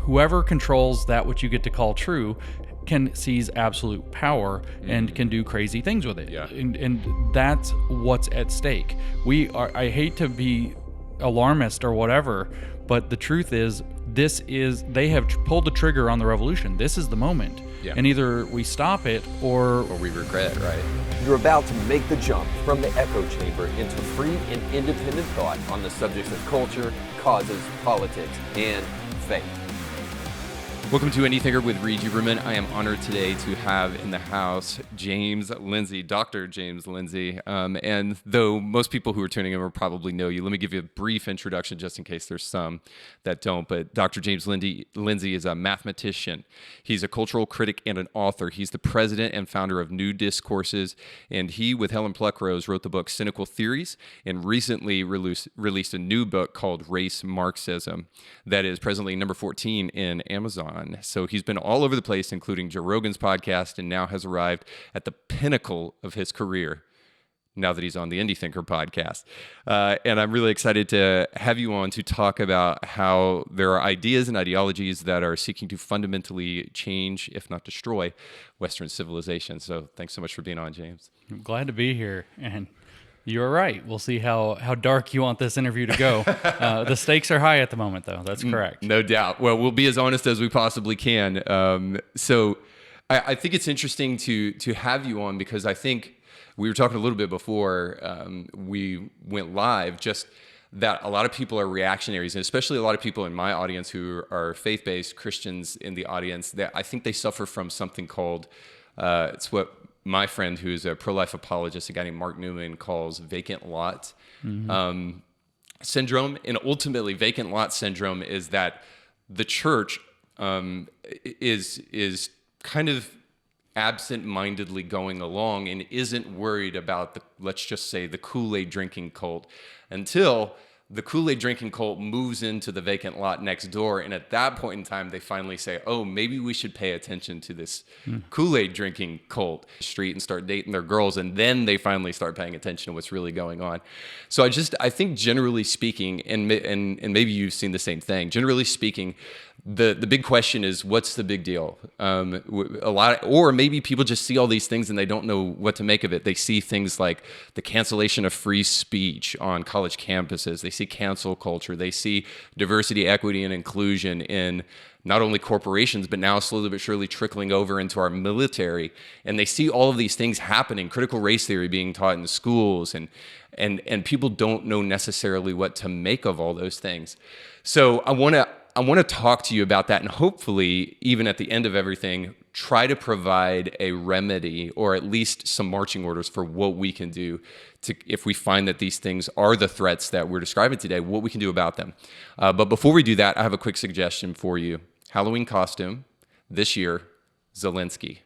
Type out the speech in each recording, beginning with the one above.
whoever controls that which you get to call true can seize absolute power and can do crazy things with it. Yeah. And that's what's at stake. I hate to be alarmist or whatever, but the truth is, they have pulled the trigger on the revolution. This is the moment. Yeah. And either we stop it or we regret, right? You're about to make the jump from the echo chamber into free and independent thought on the subjects of culture, causes, politics, and faith. Welcome to Any Thinker with Reed Huberman. I am honored today to have in the house James Lindsay, Dr. James Lindsay. And though most people who are tuning in will probably know you, let me give you a brief introduction just in case there's some that don't. But Dr. James Lindsay is a mathematician. He's a cultural critic and an author. He's the president and founder of New Discourses. And he, with Helen Pluckrose, wrote the book Cynical Theories and recently released a new book called Race Marxism that is presently number 14 in Amazon. So he's been all over the place, including Joe Rogan's podcast, and now has arrived at the pinnacle of his career now that he's on the Indie Thinker podcast. And I'm really excited to have you on to talk about how there are ideas and ideologies that are seeking to fundamentally change, if not destroy, Western civilization. So thanks so much for being on, James. I'm glad to be here. And you're right. We'll see how dark you want this interview to go. The stakes are high at the moment, though. That's correct. No doubt. Well, we'll be as honest as we possibly can. So I think it's interesting to have you on because I think we were talking a little bit before we went live, just that a lot of people are reactionaries, and especially a lot of people in my audience who are faith-based Christians in the audience, that I think they suffer from something called, it's what my friend who's a pro-life apologist, a guy named Mark Newman, calls vacant lot syndrome. And ultimately, vacant lot syndrome is that the church is kind of absent-mindedly going along and isn't worried about let's just say, the Kool-Aid drinking cult until the Kool-Aid drinking cult moves into the vacant lot next door. And at that point in time, they finally say, oh, maybe we should pay attention to this Kool-Aid drinking cult street and start dating their girls. And then they finally start paying attention to what's really going on. So I think generally speaking, and maybe you've seen the same thing, generally speaking, the big question is, what's the big deal? Or maybe people just see all these things and they don't know what to make of it. They see things like the cancellation of free speech on college campuses. They see cancel culture. They see diversity, equity, and inclusion in not only corporations, but now slowly but surely trickling over into our military. And they see all of these things happening, critical race theory being taught in the schools, and people don't know necessarily what to make of all those things. So I want to talk to you about that, and hopefully, even at the end of everything, try to provide a remedy or at least some marching orders for what we can do to, if we find that these things are the threats that we're describing today, what we can do about them. But before we do that, I have a quick suggestion for you. Halloween costume this year, Zelensky.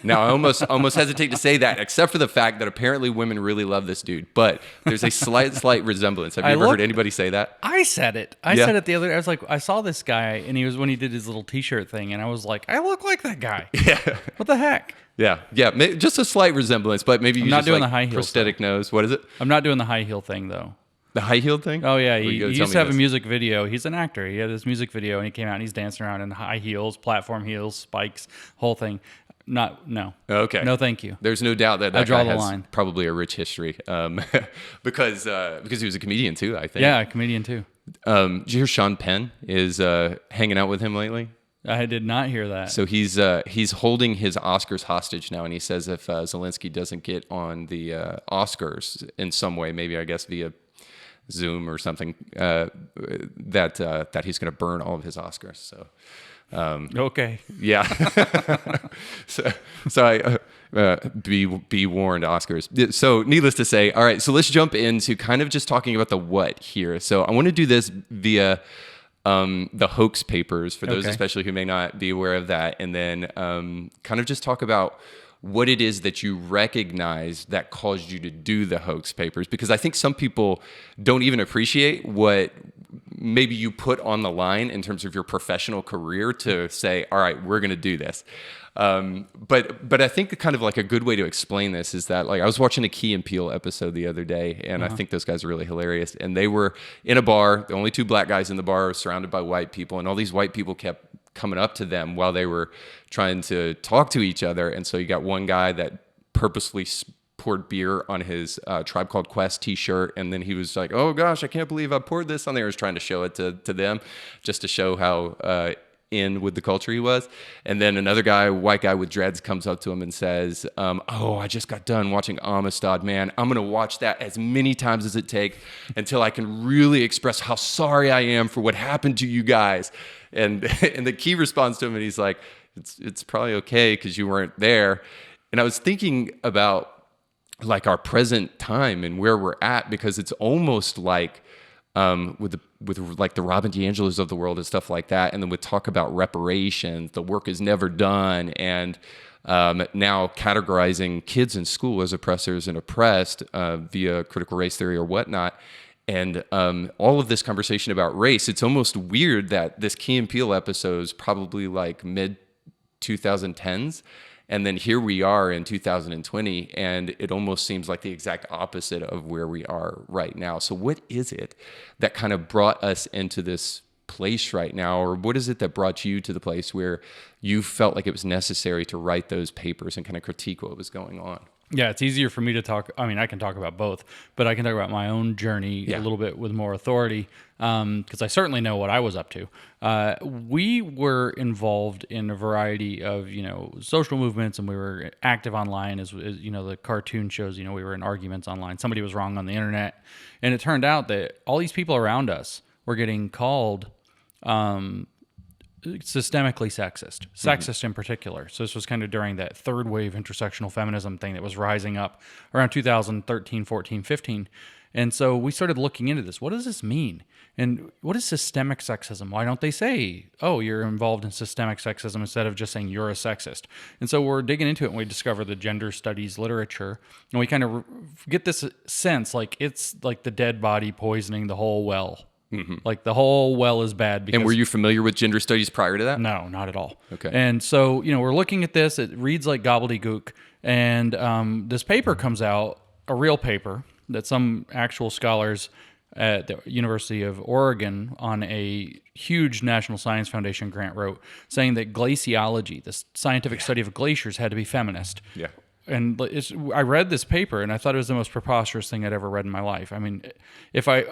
Now, I almost hesitate to say that, except for the fact that apparently women really love this dude. But there's a slight resemblance. Have you ever heard anybody say that? I said it. I said it the other day. I was like, I saw this guy, and when he did his little T-shirt thing, and I was like, I look like that guy. Yeah. What the heck? Yeah. Just a slight resemblance, but maybe you not just doing like the high heel prosthetic nose. What is it? I'm not doing the high heel thing, though. The high heel thing? Oh, yeah. He used to have a music video. He's an actor. He had this music video, and he came out, and he's dancing around in high heels, platform heels, spikes, whole thing. No. Okay. No, thank you. There's no doubt that I draw guy the has line. Probably a rich history, because he was a comedian too, I think. Yeah, a comedian too. Did you hear Sean Penn is hanging out with him lately? I did not hear that. So he's holding his Oscars hostage now, and he says if Zelensky doesn't get on the Oscars in some way, maybe I guess via Zoom or something, that he's going to burn all of his Oscars. So. Okay. Yeah. so I be warned, Oscars. So needless to say, all right. So let's jump into kind of just talking about the what here. So I want to do this via the hoax papers for those especially who may not be aware of that, and then kind of just talk about what it is that you recognize that caused you to do the hoax papers, because I think some people don't even appreciate what maybe you put on the line in terms of your professional career to say, all right, we're going to do this. But I think kind of like a good way to explain this is that, like, I was watching a Key and Peele episode the other day, and I think those guys are really hilarious. And they were in a bar, the only two black guys in the bar, surrounded by white people, and all these white people kept coming up to them while they were trying to talk to each other. And so you got one guy that purposely poured beer on his Tribe Called Quest t-shirt, and then he was like, oh gosh, I can't believe I poured this on there. He was trying to show it to them, just to show how in with the culture he was. And then another guy, white guy with dreads, comes up to him and says, oh, I just got done watching Amistad, man. I'm gonna watch that as many times as it takes until I can really express how sorry I am for what happened to you guys. And the key responds to him, and he's like, it's probably okay because you weren't there. And I was thinking about like our present time and where we're at, because it's almost like with like the Robin DiAngelos of the world and stuff like that, and then with talk about reparations, the work is never done, and now categorizing kids in school as oppressors and oppressed via critical race theory or whatnot. And all of this conversation about race, it's almost weird that this Key and Peele episode is probably like mid 2010s. And then here we are in 2020, and it almost seems like the exact opposite of where we are right now. So what is it that kind of brought us into this place right now? Or what is it that brought you to the place where you felt like it was necessary to write those papers and kind of critique what was going on? Yeah, it's easier for me to talk. I mean, I can talk about both, but I can talk about my own journey a little bit with more authority, because I certainly know what I was up to. We were involved in a variety of, social movements, and we were active online, as the cartoon shows. We were in arguments online. Somebody was wrong on the internet, and it turned out that all these people around us were getting called systemically sexist in particular. So this was kind of during that third wave intersectional feminism thing that was rising up around 2013, 14, 15. And so we started looking into this. What does this mean? And what is systemic sexism? Why don't they say, oh, you're involved in systemic sexism, instead of just saying you're a sexist? And so we're digging into it, and we discover the gender studies literature, and we kind of get this sense like it's like the dead body poisoning the whole well. Mm-hmm. Like the whole well is bad. And were you familiar with gender studies prior to that? No, not at all. Okay. And so, we're looking at this. It reads like gobbledygook. And this paper comes out, a real paper that some actual scholars at the University of Oregon on a huge National Science Foundation grant wrote, saying that glaciology, the scientific study of glaciers, had to be feminist. Yeah. And I read this paper, and I thought it was the most preposterous thing I'd ever read in my life. I mean,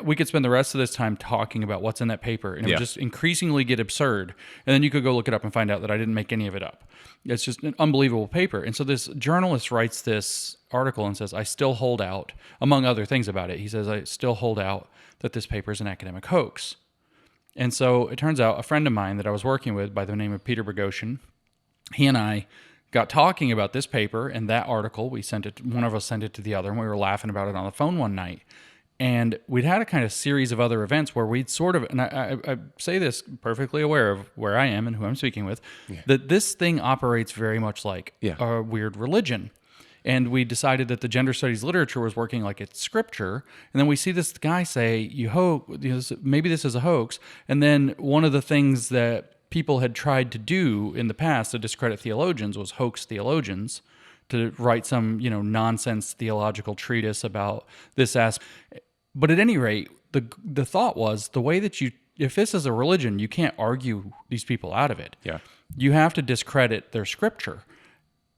we could spend the rest of this time talking about what's in that paper, and it would just increasingly get absurd. And then you could go look it up and find out that I didn't make any of it up. It's just an unbelievable paper. And so this journalist writes this article and says, I still hold out, among other things about it, he says, I still hold out that this paper is an academic hoax. And so it turns out a friend of mine that I was working with by the name of Peter Bogosian, he and I got talking about this paper and that article. One of us sent it to the other, and we were laughing about it on the phone one night. And we'd had a kind of series of other events where we'd sort of, and I say this perfectly aware of where I am and who I'm speaking with, that this thing operates very much like a weird religion. And we decided that the gender studies literature was working like it's scripture. And then we see this guy say, maybe this is a hoax. And then one of the things that people had tried to do in the past to discredit theologians was hoax theologians, to write some, nonsense theological treatise about this aspect. But at any rate, the thought was, the way that if this is a religion, you can't argue these people out of it. Yeah. You have to discredit their scripture.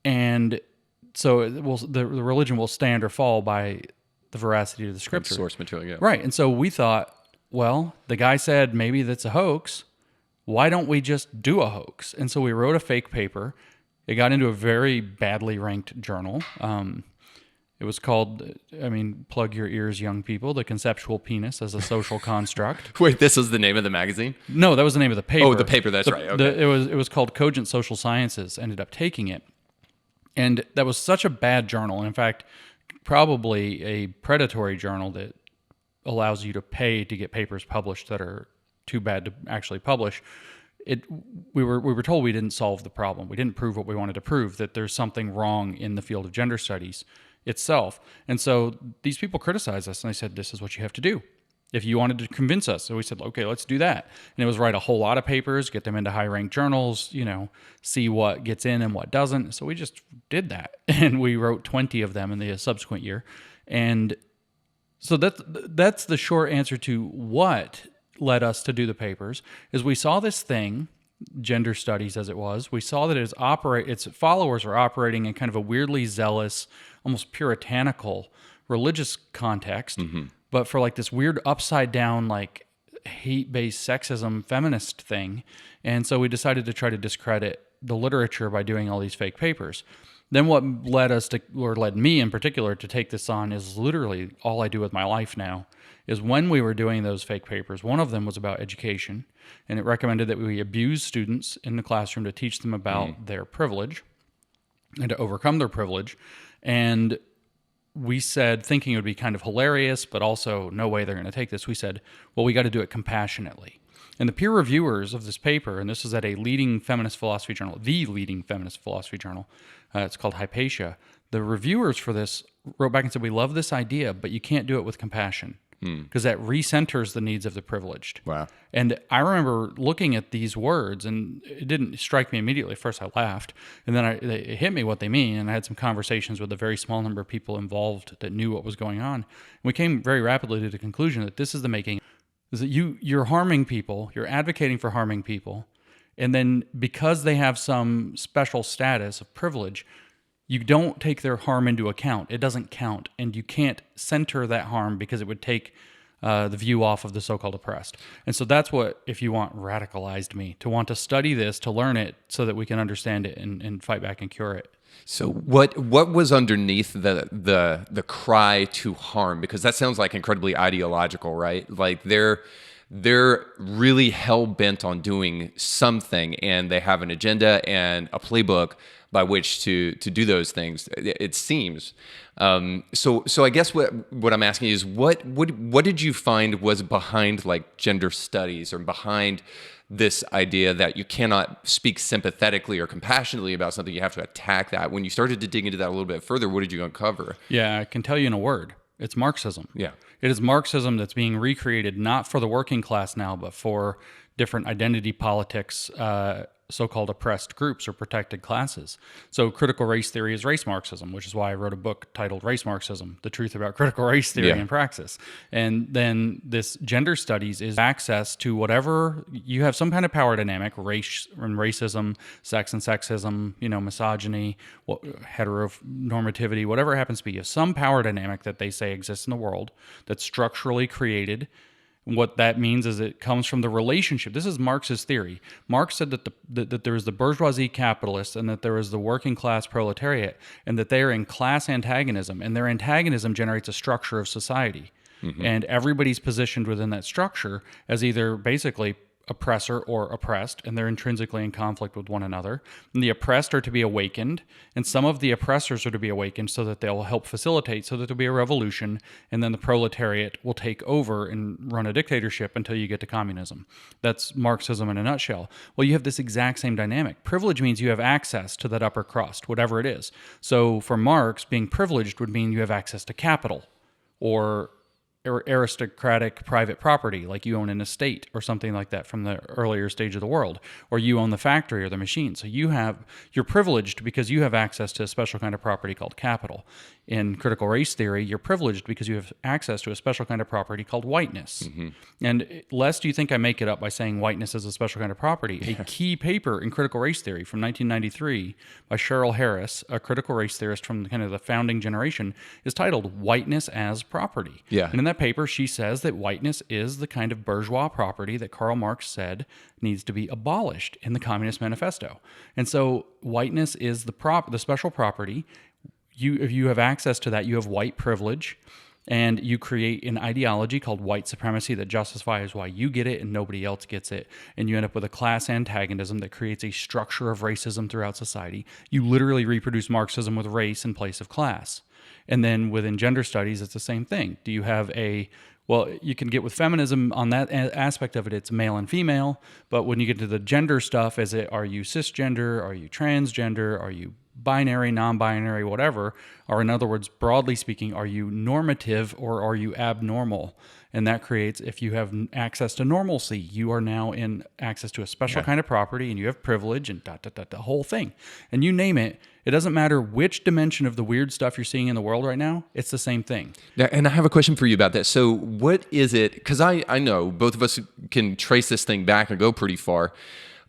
And so the religion will stand or fall by the veracity of the scripture. Source material, yeah. Right. And so we thought, well, the guy said maybe that's a hoax. Why don't we just do a hoax? And so we wrote a fake paper. It got into a very badly ranked journal. It was called, plug your ears, young people, The Conceptual Penis as a Social Construct. Wait, this was the name of the magazine? No, that was the name of the paper. Oh, the paper, that's right. Okay. It was called Cogent Social Sciences, ended up taking it. And that was such a bad journal. And in fact, probably a predatory journal that allows you to pay to get papers published that are too bad to actually publish. We were told we didn't solve the problem. We didn't prove what we wanted to prove, that there's something wrong in the field of gender studies itself. And so these people criticized us, and they said, this is what you have to do if you wanted to convince us. So we said, okay, let's do that. And it was write a whole lot of papers, get them into high-ranked journals, see what gets in and what doesn't. So we just did that. And we wrote 20 of them in the subsequent year. And so that's the short answer to what led us to do the papers, is we saw this thing gender studies as it was, we saw that its followers are operating in kind of a weirdly zealous, almost puritanical religious context, but for like this weird upside down, like hate-based sexism feminist thing. And so we decided to try to discredit the literature by doing all these fake papers. Then what led me in particular to take this on is literally all I do with my life now, is when we were doing those fake papers, one of them was about education, and it recommended that we abuse students in the classroom to teach them about their privilege and to overcome their privilege. And we said, thinking it would be kind of hilarious, but also no way they're going to take this, we said, well, we got to do it compassionately. And the peer reviewers of this paper, and this is at a leading feminist philosophy journal, the leading feminist philosophy journal, it's called Hypatia. The reviewers for this wrote back and said, we love this idea, but you can't do it with compassion because that recenters the needs of the privileged. Wow. And I remember looking at these words, and it didn't strike me immediately. First, I laughed, and then it hit me what they mean. And I had some conversations with a very small number of people involved that knew what was going on. And we came very rapidly to the conclusion that this is the making, is that you're harming people, you're advocating for harming people, and then because they have some special status of privilege, you don't take their harm into account. It doesn't count, and you can't center that harm because it would take the view off of the so-called oppressed. And so that's what, if you want, radicalized me, to want to study this, to learn it, so that we can understand it and fight back and cure it. So what was underneath the cry to harm? Because that sounds like incredibly ideological, right? Like they're really hell-bent on doing something, and they have an agenda and a playbook by which to do those things, it seems. So I guess what I'm asking is what did you find was behind like gender studies, or behind this idea that you cannot speak sympathetically or compassionately about something, you have to attack that? When you started to dig into that a little bit further, what did you uncover? Yeah, I can tell you in a word. It's Marxism. Yeah. It is Marxism that's being recreated not for the working class now, but for different identity politics, so-called oppressed groups or protected classes. So critical race theory is race Marxism, which is why I wrote a book titled Race Marxism, The Truth About Critical Race Theory and Praxis. And then this gender studies is access to whatever, you have some kind of power dynamic, race and racism, sex and sexism, misogyny, heteronormativity, whatever it happens to be. You have some power dynamic that they say exists in the world that's structurally created. What that means is it comes from the relationship. This is Marx's theory. Marx said that there was the bourgeoisie capitalists and that there was the working class proletariat, and that they are in class antagonism, and their antagonism generates a structure of society. And everybody's positioned within that structure as either basically oppressor or oppressed, and they're intrinsically in conflict with one another. And the oppressed are to be awakened, and some of the oppressors are to be awakened so that they'll help facilitate, so that there'll be a revolution, and then the proletariat will take over and run a dictatorship until you get to communism. That's Marxism in a nutshell. Well, you have this exact same dynamic. Privilege means you have access to that upper crust, whatever it is. So for Marx, being privileged would mean you have access to capital, or aristocratic private property, like you own an estate or something like that from the earlier stage of the world, or you own the factory or the machine. So you're privileged because you have access to a special kind of property called capital. In critical race theory, you're privileged because you have access to a special kind of property called whiteness. And lest you think I make it up by saying whiteness is a special kind of property, a key paper in critical race theory from 1993 by Cheryl Harris, a critical race theorist from kind of the founding generation, is titled Whiteness as Property. Yeah. And in that paper, she says that whiteness is the kind of bourgeois property that Karl Marx said needs to be abolished in the Communist Manifesto. And so whiteness is the special property. If you have access to that, you have white privilege, and you create an ideology called white supremacy that justifies why you get it and nobody else gets it. And you end up with a class antagonism that creates a structure of racism throughout society. You literally reproduce Marxism with race in place of class. And then within gender studies, it's the same thing. Do you have you can get with feminism on that aspect of it, it's male and female. But when you get to the gender stuff, are you cisgender? Are you transgender? Are you binary, non-binary, whatever? Or in other words, broadly speaking, are you normative or are you abnormal? And that creates, if you have access to normalcy, you are now in access to a special kind of property, and you have privilege and the whole thing. And you name it, it doesn't matter which dimension of the weird stuff you're seeing in the world right now, it's the same thing. Now, and I have a question for you about that. So what is it, because I know both of us can trace this thing back and go pretty far,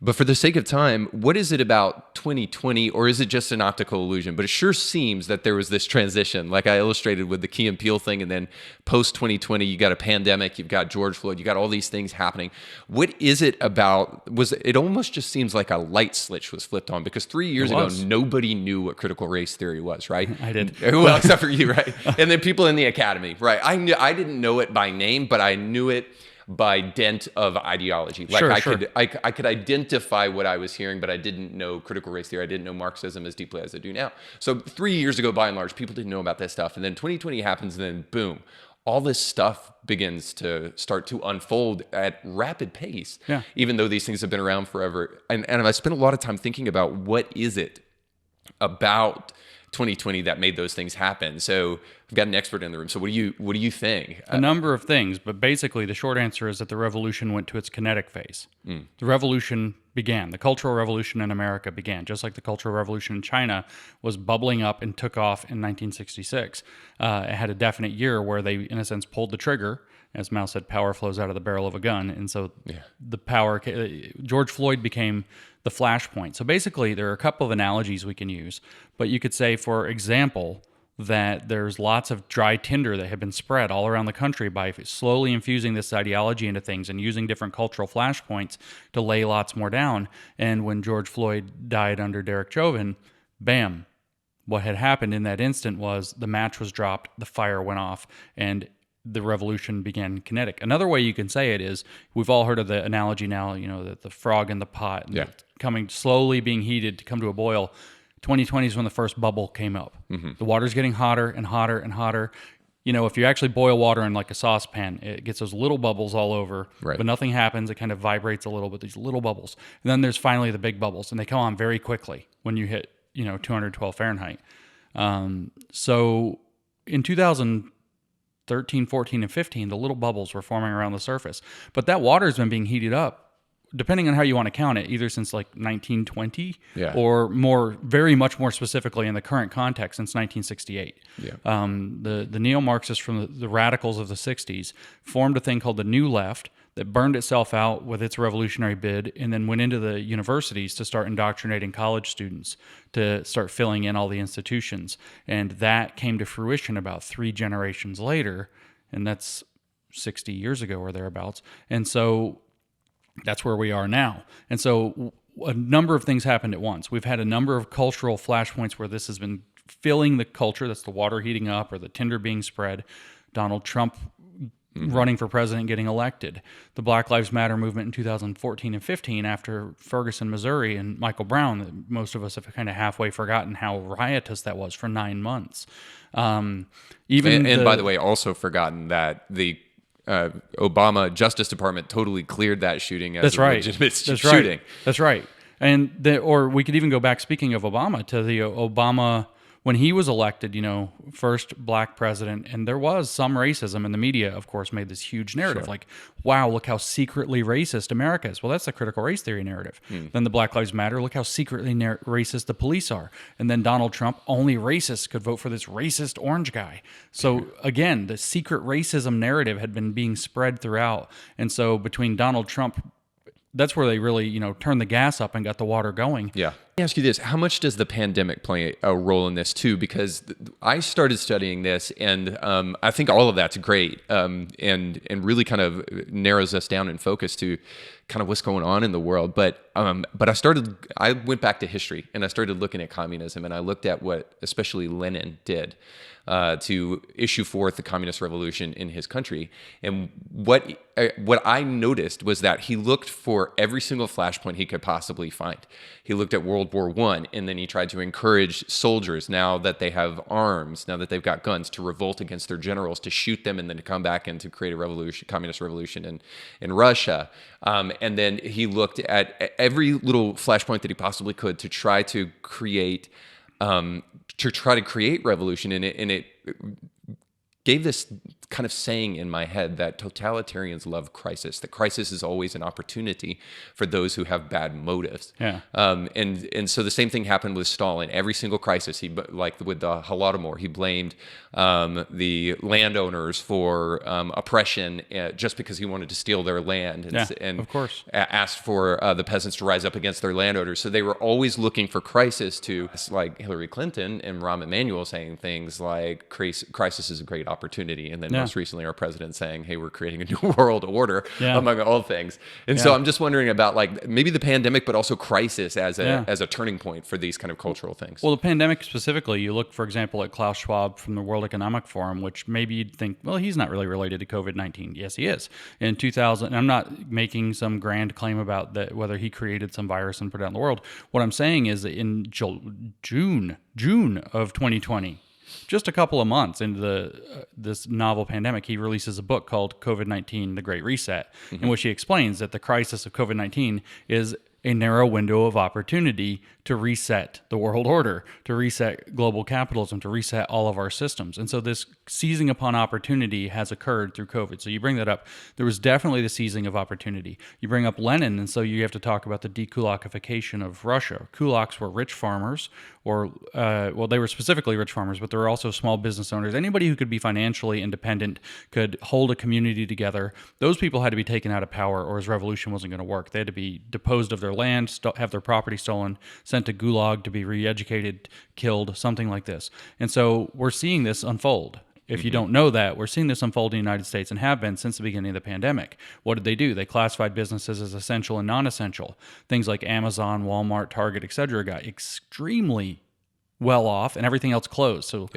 But for the sake of time, what is it about 2020, or is it just an optical illusion? But it sure seems that there was this transition, like I illustrated with the Key and Peele thing, and then post-2020, you got a pandemic, you've got George Floyd, you got all these things happening. What is it about? It almost just seems like a light switch was flipped on, because 3 years ago, nobody knew what critical race theory was, right? I did. Well, except for you, right? And then people in the academy, right? I didn't know it by name, but I knew it by dint of ideology. Like I could identify what I was hearing, but I didn't know critical race theory. I didn't know Marxism as deeply as I do now. So 3 years ago, by and large, people didn't know about this stuff. And then 2020 happens, and then boom, all this stuff begins to start to unfold at rapid pace, even though these things have been around forever. And I spent a lot of time thinking about what is it about 2020 that made those things happen. So I've got an expert in the room. So what do you think? A number of things, but basically the short answer is that the revolution went to its kinetic phase. The revolution began. The Cultural Revolution in America began, just like the Cultural Revolution in China was bubbling up and took off in 1966. It had a definite year where they, in a sense, pulled the trigger. As Mao said, power flows out of the barrel of a gun. And so the power, George Floyd became the flashpoint. So basically, there are a couple of analogies we can use. But you could say, for example, that there's lots of dry tinder that have been spread all around the country by slowly infusing this ideology into things and using different cultural flashpoints to lay lots more down. And when George Floyd died under Derek Chauvin, bam, what had happened in that instant was the match was dropped, the fire went off, and the revolution began kinetic. Another way you can say it is, we've all heard of the analogy now, that the frog in the pot, and coming slowly being heated to come to a boil. 2020 is when the first bubble came up. The water's getting hotter and hotter and hotter. If you actually boil water in like a saucepan, it gets those little bubbles all over, but nothing happens. It kind of vibrates a little bit, these little bubbles. And then there's finally the big bubbles, and they come on very quickly when you hit, 212 Fahrenheit. So in 2013, 14, and 15, the little bubbles were forming around the surface. But that water has been being heated up, depending on how you want to count it, either since like 1920 or very much more specifically in the current context, since 1968. The neo-Marxists from the radicals of the 60s formed a thing called the New Left that burned itself out with its revolutionary bid, and then went into the universities to start indoctrinating college students to start filling in all the institutions. And that came to fruition about 3 generations later, and that's 60 years ago or thereabouts. And so that's where we are now. And so a number of things happened at once. We've had a number of cultural flashpoints where this has been filling the culture. That's the water heating up or the tinder being spread. Donald Trump running for president, getting elected. The Black Lives Matter movement in 2014 and 15 after Ferguson, Missouri, and Michael Brown. Most of us have kind of halfway forgotten how riotous that was for 9 months. And by the way, also forgotten that the Obama Justice Department totally cleared that shooting as a legitimate shooting. That's right. Or we could even go back, speaking of Obama, to the Obama, when he was elected, first black president, and there was some racism, and the media, of course, made this huge narrative like, wow, look how secretly racist America is. Well, that's the critical race theory narrative. Then the Black Lives Matter, look how secretly racist the police are. And then Donald Trump, only racists could vote for this racist orange guy. So again, the secret racism narrative had been being spread throughout. And so between Donald Trump, that's where they really, turned the gas up and got the water going. Yeah. Let me ask you this. How much does the pandemic play a role in this too? Because I started studying this, and I think all of that's great, and really kind of narrows us down in focus to kind of what's going on in the world. But I went back to history, and I started looking at communism, and I looked at what especially Lenin did to issue forth the communist revolution in his country. And what I noticed was that he looked for every single flashpoint he could possibly find. He looked at World War I, and then he tried to encourage soldiers, now that they have arms, now that they've got guns, to revolt against their generals, to shoot them, and then to come back and to create a revolution, communist revolution in Russia. And then he looked at every little flashpoint that he possibly could to try to create revolution, and it gave this kind of saying in my head that totalitarians love crisis, that crisis is always an opportunity for those who have bad motives. Yeah. And so the same thing happened with Stalin. Every single crisis, like with the Holodomor, he blamed the landowners for oppression just because he wanted to steal their land, and of course, asked for the peasants to rise up against their landowners. So they were always looking for crisis to, like Hillary Clinton and Rahm Emanuel saying things like crisis is a great opportunity, and then most recently our president saying, hey, we're creating a new world order, among all things. And so I'm just wondering about like maybe the pandemic, but also crisis as a turning point for these kind of cultural things. Well, the pandemic specifically, you look, for example, at Klaus Schwab from the World Economic Forum, which maybe you'd think, well, he's not really related to COVID-19. Yes, he is. In 2000, I'm not making some grand claim about that, whether he created some virus and put it out in the world. What I'm saying is that in June of 2020, just a couple of months into this novel pandemic, he releases a book called COVID-19, The Great Reset, in which he explains that the crisis of COVID-19 is a narrow window of opportunity to reset the world order, to reset global capitalism, to reset all of our systems. And so this seizing upon opportunity has occurred through COVID. So you bring that up. There was definitely the seizing of opportunity. You bring up Lenin, and so you have to talk about the dekulakification of Russia. Kulaks were rich farmers, or, they were specifically rich farmers, but there were also small business owners. Anybody who could be financially independent, could hold a community together. Those people had to be taken out of power, or his revolution wasn't going to work. They had to be deposed of their land, have their property stolen, sent to gulag to be re-educated, killed, something like this. And so we're seeing this unfold. If you don't know that, we're seeing this unfold in the United States and have been since the beginning of the pandemic. What did they do? They classified businesses as essential and non-essential. Things like Amazon, Walmart, Target, etc. got extremely well off, and everything else closed. So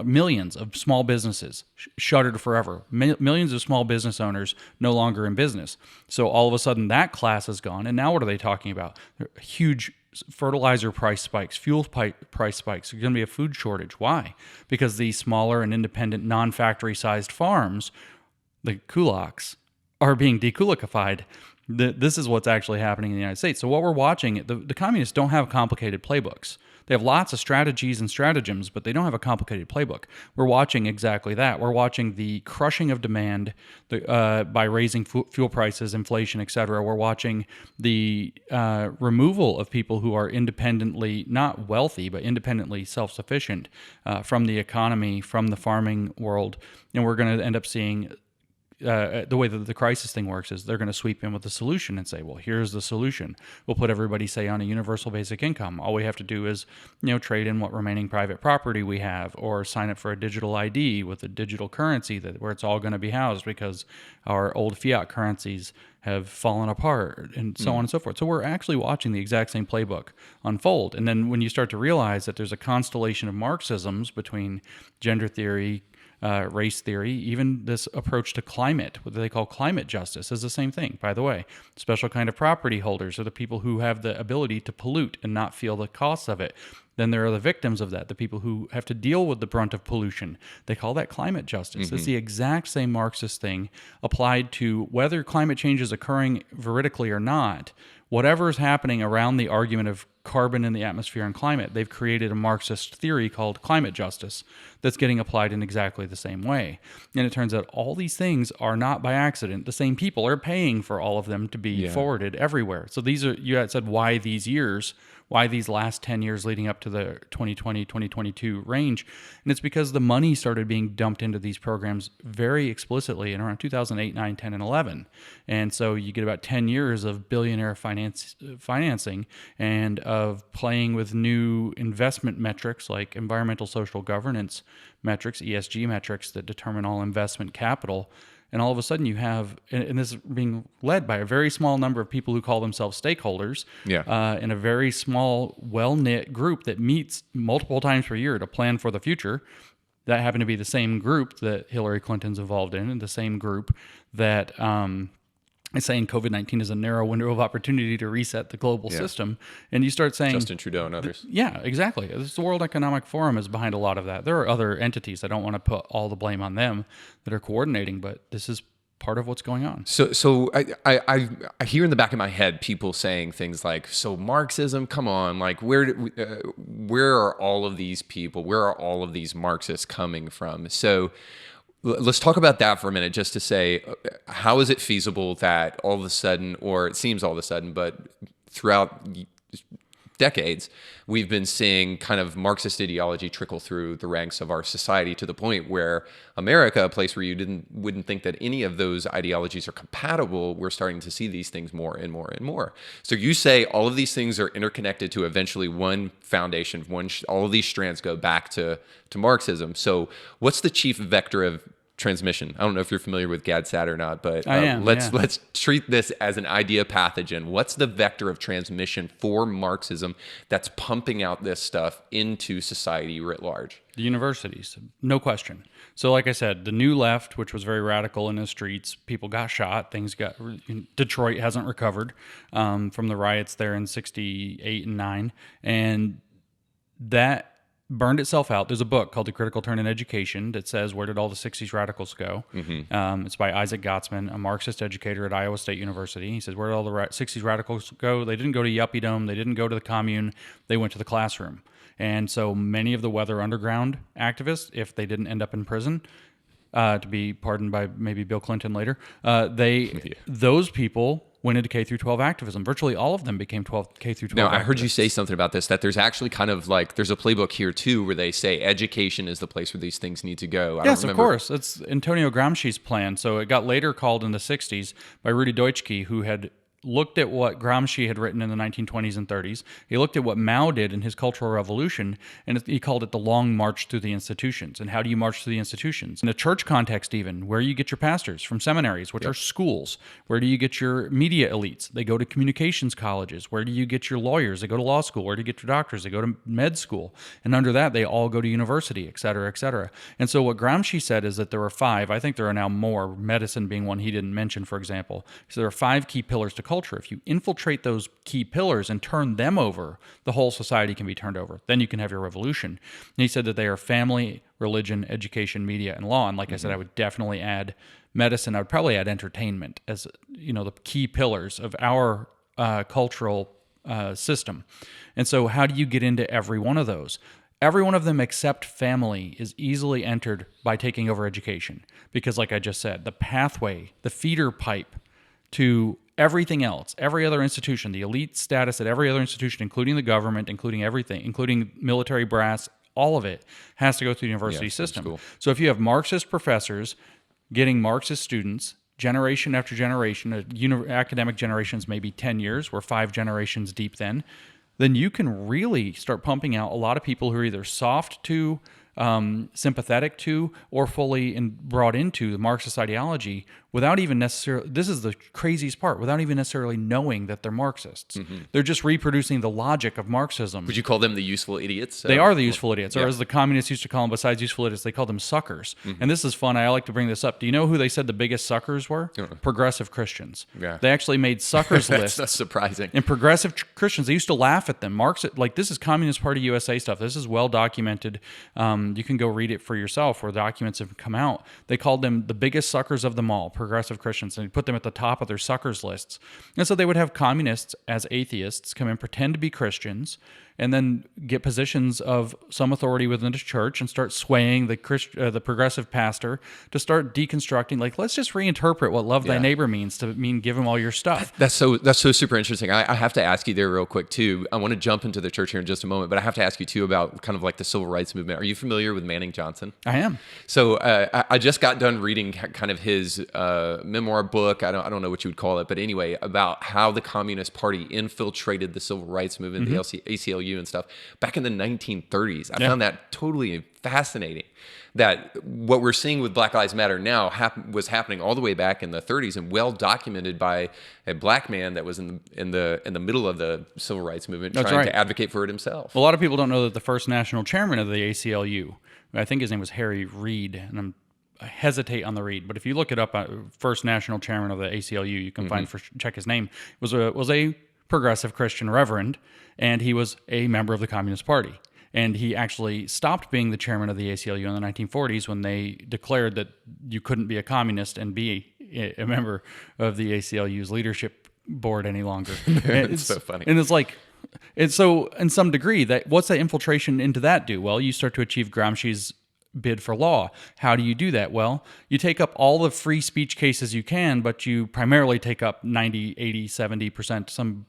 millions of small businesses shuttered forever. Millions of small business owners no longer in business. So all of a sudden that class is gone. And now what are they talking about? Huge fertilizer price spikes, fuel price spikes. There's going to be a food shortage. Why? Because these smaller and independent non-factory sized farms, the kulaks, are being dekulakified. This is what's actually happening in the United States. So what we're watching, the communists don't have complicated playbooks. They have lots of strategies and stratagems, but they don't have a complicated playbook. We're watching exactly that. We're watching the crushing of demand by raising fuel prices, inflation, etc. We're watching the removal of people who are independently, not wealthy, but independently self-sufficient from the economy, from the farming world. And we're going to end up seeing the way that the crisis thing works is they're going to sweep in with a solution and say, well, here's the solution. We'll put everybody, say, on a universal basic income. All we have to do is, trade in what remaining private property we have, or sign up for a digital ID with a digital currency where it's all going to be housed because our old fiat currencies have fallen apart, and so on and so forth. So we're actually watching the exact same playbook unfold. And then when you start to realize that there's a constellation of Marxisms between gender theory, race theory, even this approach to climate, what they call climate justice, is the same thing, by the way. Special kind of property holders are the people who have the ability to pollute and not feel the costs of it. Then there are the victims of that, the people who have to deal with the brunt of pollution. They call that climate justice. It's the exact same Marxist thing applied to whether climate change is occurring veridically or not. Whatever is happening around the argument of carbon in the atmosphere and climate, they've created a Marxist theory called climate justice that's getting applied in exactly the same way. And it turns out all these things are not by accident. The same people are paying for all of them to be forwarded everywhere. So these are, you had said, why these years? Why these last 10 years leading up to the 2020, 2022 range? And it's because the money started being dumped into these programs very explicitly in around 2008, 9, 10, and 11. And so you get about 10 years of billionaire financing and of playing with new investment metrics like environmental social governance metrics, ESG metrics that determine all investment capital. And all of a sudden you have, and this is being led by a very small number of people who call themselves stakeholders, in a very small, well-knit group that meets multiple times per year to plan for the future. That happened to be the same group that Hillary Clinton's involved in, and the same group that is saying COVID-19 is a narrow window of opportunity to reset the global system. And you start saying... Justin Trudeau and others. Yeah, exactly. The World Economic Forum is behind a lot of that. There are other entities. I don't want to put all the blame on them that are coordinating, but this is part of what's going on. So I hear in the back of my head people saying things like, so Marxism, come on, like where are all of these people? Where are all of these Marxists coming from? So let's talk about that for a minute, just to say, how is it feasible that all of a sudden, or it seems all of a sudden, but throughout decades, we've been seeing kind of Marxist ideology trickle through the ranks of our society to the point where America, a place where you wouldn't think that any of those ideologies are compatible, we're starting to see these things more and more and more. So you say all of these things are interconnected to eventually one foundation, all of these strands go back to Marxism. So what's the chief vector of transmission? I don't know if you're familiar with GAD-SAT or not, but let's treat this as an idea pathogen. What's the vector of transmission for Marxism that's pumping out this stuff into society writ large? The universities, no question. So like I said, the New Left, which was very radical in the streets, people got shot, Detroit hasn't recovered from the riots there in 68 and 9, and that burned itself out. There's a book called The Critical Turn in Education that says, where did all the 60s radicals go? Mm-hmm. It's by Isaac Gottsman, a Marxist educator at Iowa State University. He says, where did all the 60s radicals go? They didn't go to Yuppiedom. They didn't go to the commune. They went to the classroom. And so many of the Weather Underground activists, if they didn't end up in prison, to be pardoned by maybe Bill Clinton later, those people went into K through 12 activism. Virtually all of them became K through 12 Now, I activists. heard you say something about this, that there's actually kind of like, there's a playbook here too, where they say education is the place where these things need to go. Yes, of course. It's Antonio Gramsci's plan. So it got later called in the 60s by Rudy Deutschke, who had looked at what Gramsci had written in the 1920s and 30s. He looked at what Mao did in his Cultural Revolution, and he called it the long march through the institutions. And how do you march through the institutions? In a church context even, where you get your pastors? From seminaries, which are schools. Where do you get your media elites? They go to communications colleges. Where do you get your lawyers? They go to law school. Where do you get your doctors? They go to med school. And under that, they all go to university, et cetera, et cetera. And so what Gramsci said is that there are 5, I think there are now more, medicine being one he didn't mention, for example. So there are 5 key pillars to culture. If you infiltrate those key pillars and turn them over, the whole society can be turned over. Then you can have your revolution. And he said that they are family, religion, education, media, and law. And like I said, I would definitely add medicine. I would probably add entertainment as, the key pillars of our cultural system. And so how do you get into every one of those? Every one of them except family is easily entered by taking over education. Because like I just said, the pathway, the feeder pipe to everything else, every other institution, the elite status at every other institution, including the government, including everything, including military brass, all of it has to go through the university system. Cool. So if you have Marxist professors getting Marxist students, generation after generation, academic generations maybe 10 years, we're 5 generations deep then you can really start pumping out a lot of people who are either soft to, sympathetic to, or fully brought into the Marxist ideology without even necessarily, this is the craziest part, without even necessarily knowing that they're Marxists. Mm-hmm. They're just reproducing the logic of Marxism. Would you call them the useful idiots? They are the useful idiots, or as the communists used to call them, besides useful idiots, they call them suckers. Mm-hmm. And this is fun, I like to bring this up. Do you know who they said the biggest suckers were? Progressive Christians. Yeah. They actually made suckers lists. That's surprising. And progressive Christians, they used to laugh at them. This is Communist Party USA stuff. This is well documented. You can go read it for yourself where documents have come out. They called them the biggest suckers of them all, progressive Christians, and put them at the top of their suckers lists. And so they would have communists as atheists come in, pretend to be Christians, and then get positions of some authority within the church and start swaying the progressive pastor to start deconstructing, like, let's just reinterpret what love thy neighbor means to mean give him all your stuff. That's so super interesting. I have to ask you there real quick too. I want to jump into the church here in just a moment, but I have to ask you too about kind of like the civil rights movement. Are you familiar with Manning Johnson? I am. So I just got done reading kind of his memoir book. I don't know what you would call it, but anyway, about how the Communist Party infiltrated the civil rights movement, the ACLU and stuff back in the 1930s. I found that totally fascinating. That what we're seeing with Black Lives Matter now was happening all the way back in the 30s and well documented by a black man that was in the middle of the civil rights movement trying to advocate for it himself. A lot of people don't know that the first national chairman of the ACLU, I think his name was Harry Reid, and I hesitate on the read, but if you look it up, first national chairman of the ACLU, you can check his name, was a progressive Christian reverend, and he was a member of the Communist Party. And he actually stopped being the chairman of the ACLU in the 1940s when they declared that you couldn't be a communist and be a member of the ACLU's leadership board any longer. It's so funny. And it's like, and so in some degree, that what's that infiltration into that do? Well, you start to achieve Gramsci's bid for law. How do you do that? Well, you take up all the free speech cases you can, but you primarily take up 90, 80, 70%, some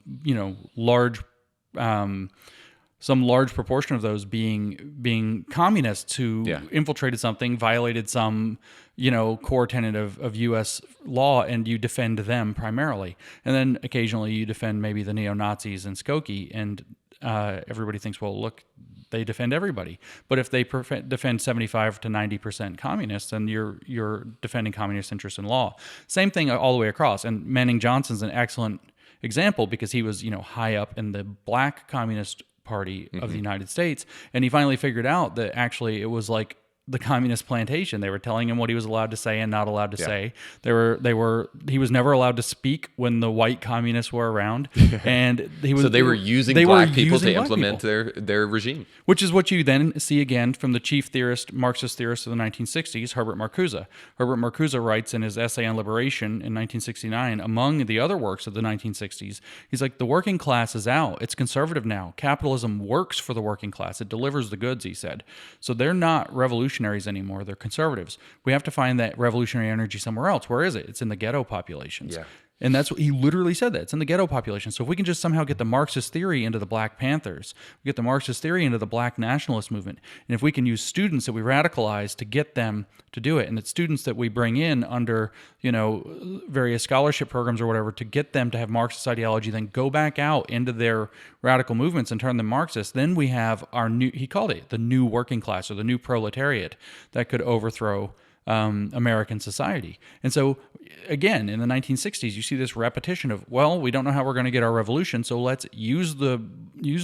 large proportion of those being communists who infiltrated something, violated some, core tenet of U.S. law, and you defend them primarily. And then occasionally you defend maybe the neo-Nazis and Skokie, and everybody thinks, well, look, they defend everybody. But if they defend 75 to 90% communists, then you're defending communist interests in law. Same thing all the way across. And Manning Johnson's an excellent example because he was, high up in the black communist party of the United States, and he finally figured out that actually it was like the communist plantation. They were telling him what he was allowed to say and not allowed to say. He was never allowed to speak when the white communists were around, and they were using black people to implement their regime, which is what you then see again from the chief Marxist theorist of the 1960s, Herbert Marcuse. Herbert Marcuse writes in his essay on liberation in 1969, among the other works of the 1960s, he's like, the working class is out. It's conservative now. Capitalism works for the working class. It delivers the goods, he said. So they're not revolutionaries anymore. They're conservatives. We have to find that revolutionary energy somewhere else. Where is it? It's in the ghetto populations. Yeah. And that's what he literally said, that it's in the ghetto population. So if we can just somehow get the Marxist theory into the Black Panthers, we get the Marxist theory into the Black nationalist movement, and if we can use students that we radicalize to get them to do it, and it's students that we bring in under, various scholarship programs or whatever to get them to have Marxist ideology, then go back out into their radical movements and turn them Marxist, then we have our new, he called it the new working class or the new proletariat that could overthrow American society. And so again, in the 1960s, you see this repetition of, well, we don't know how we're going to get our revolution, so let's use the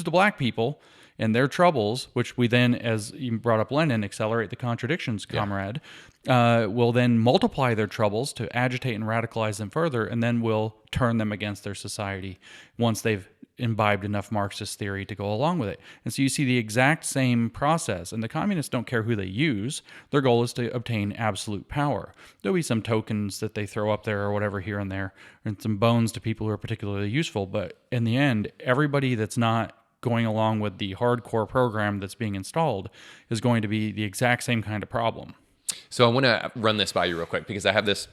black people and their troubles, which we then, as you brought up Lenin, accelerate the contradictions, comrade, will then multiply their troubles to agitate and radicalize them further, and then we'll turn them against their society once they've imbibed enough Marxist theory to go along with it. And so you see the exact same process, and the communists don't care who they use. Their goal is to obtain absolute power. There'll be some tokens that they throw up there or whatever here and there, and some bones to people who are particularly useful, but in the end, everybody that's not going along with the hardcore program that's being installed is going to be the exact same kind of problem. So I want to run this by you real quick because I have this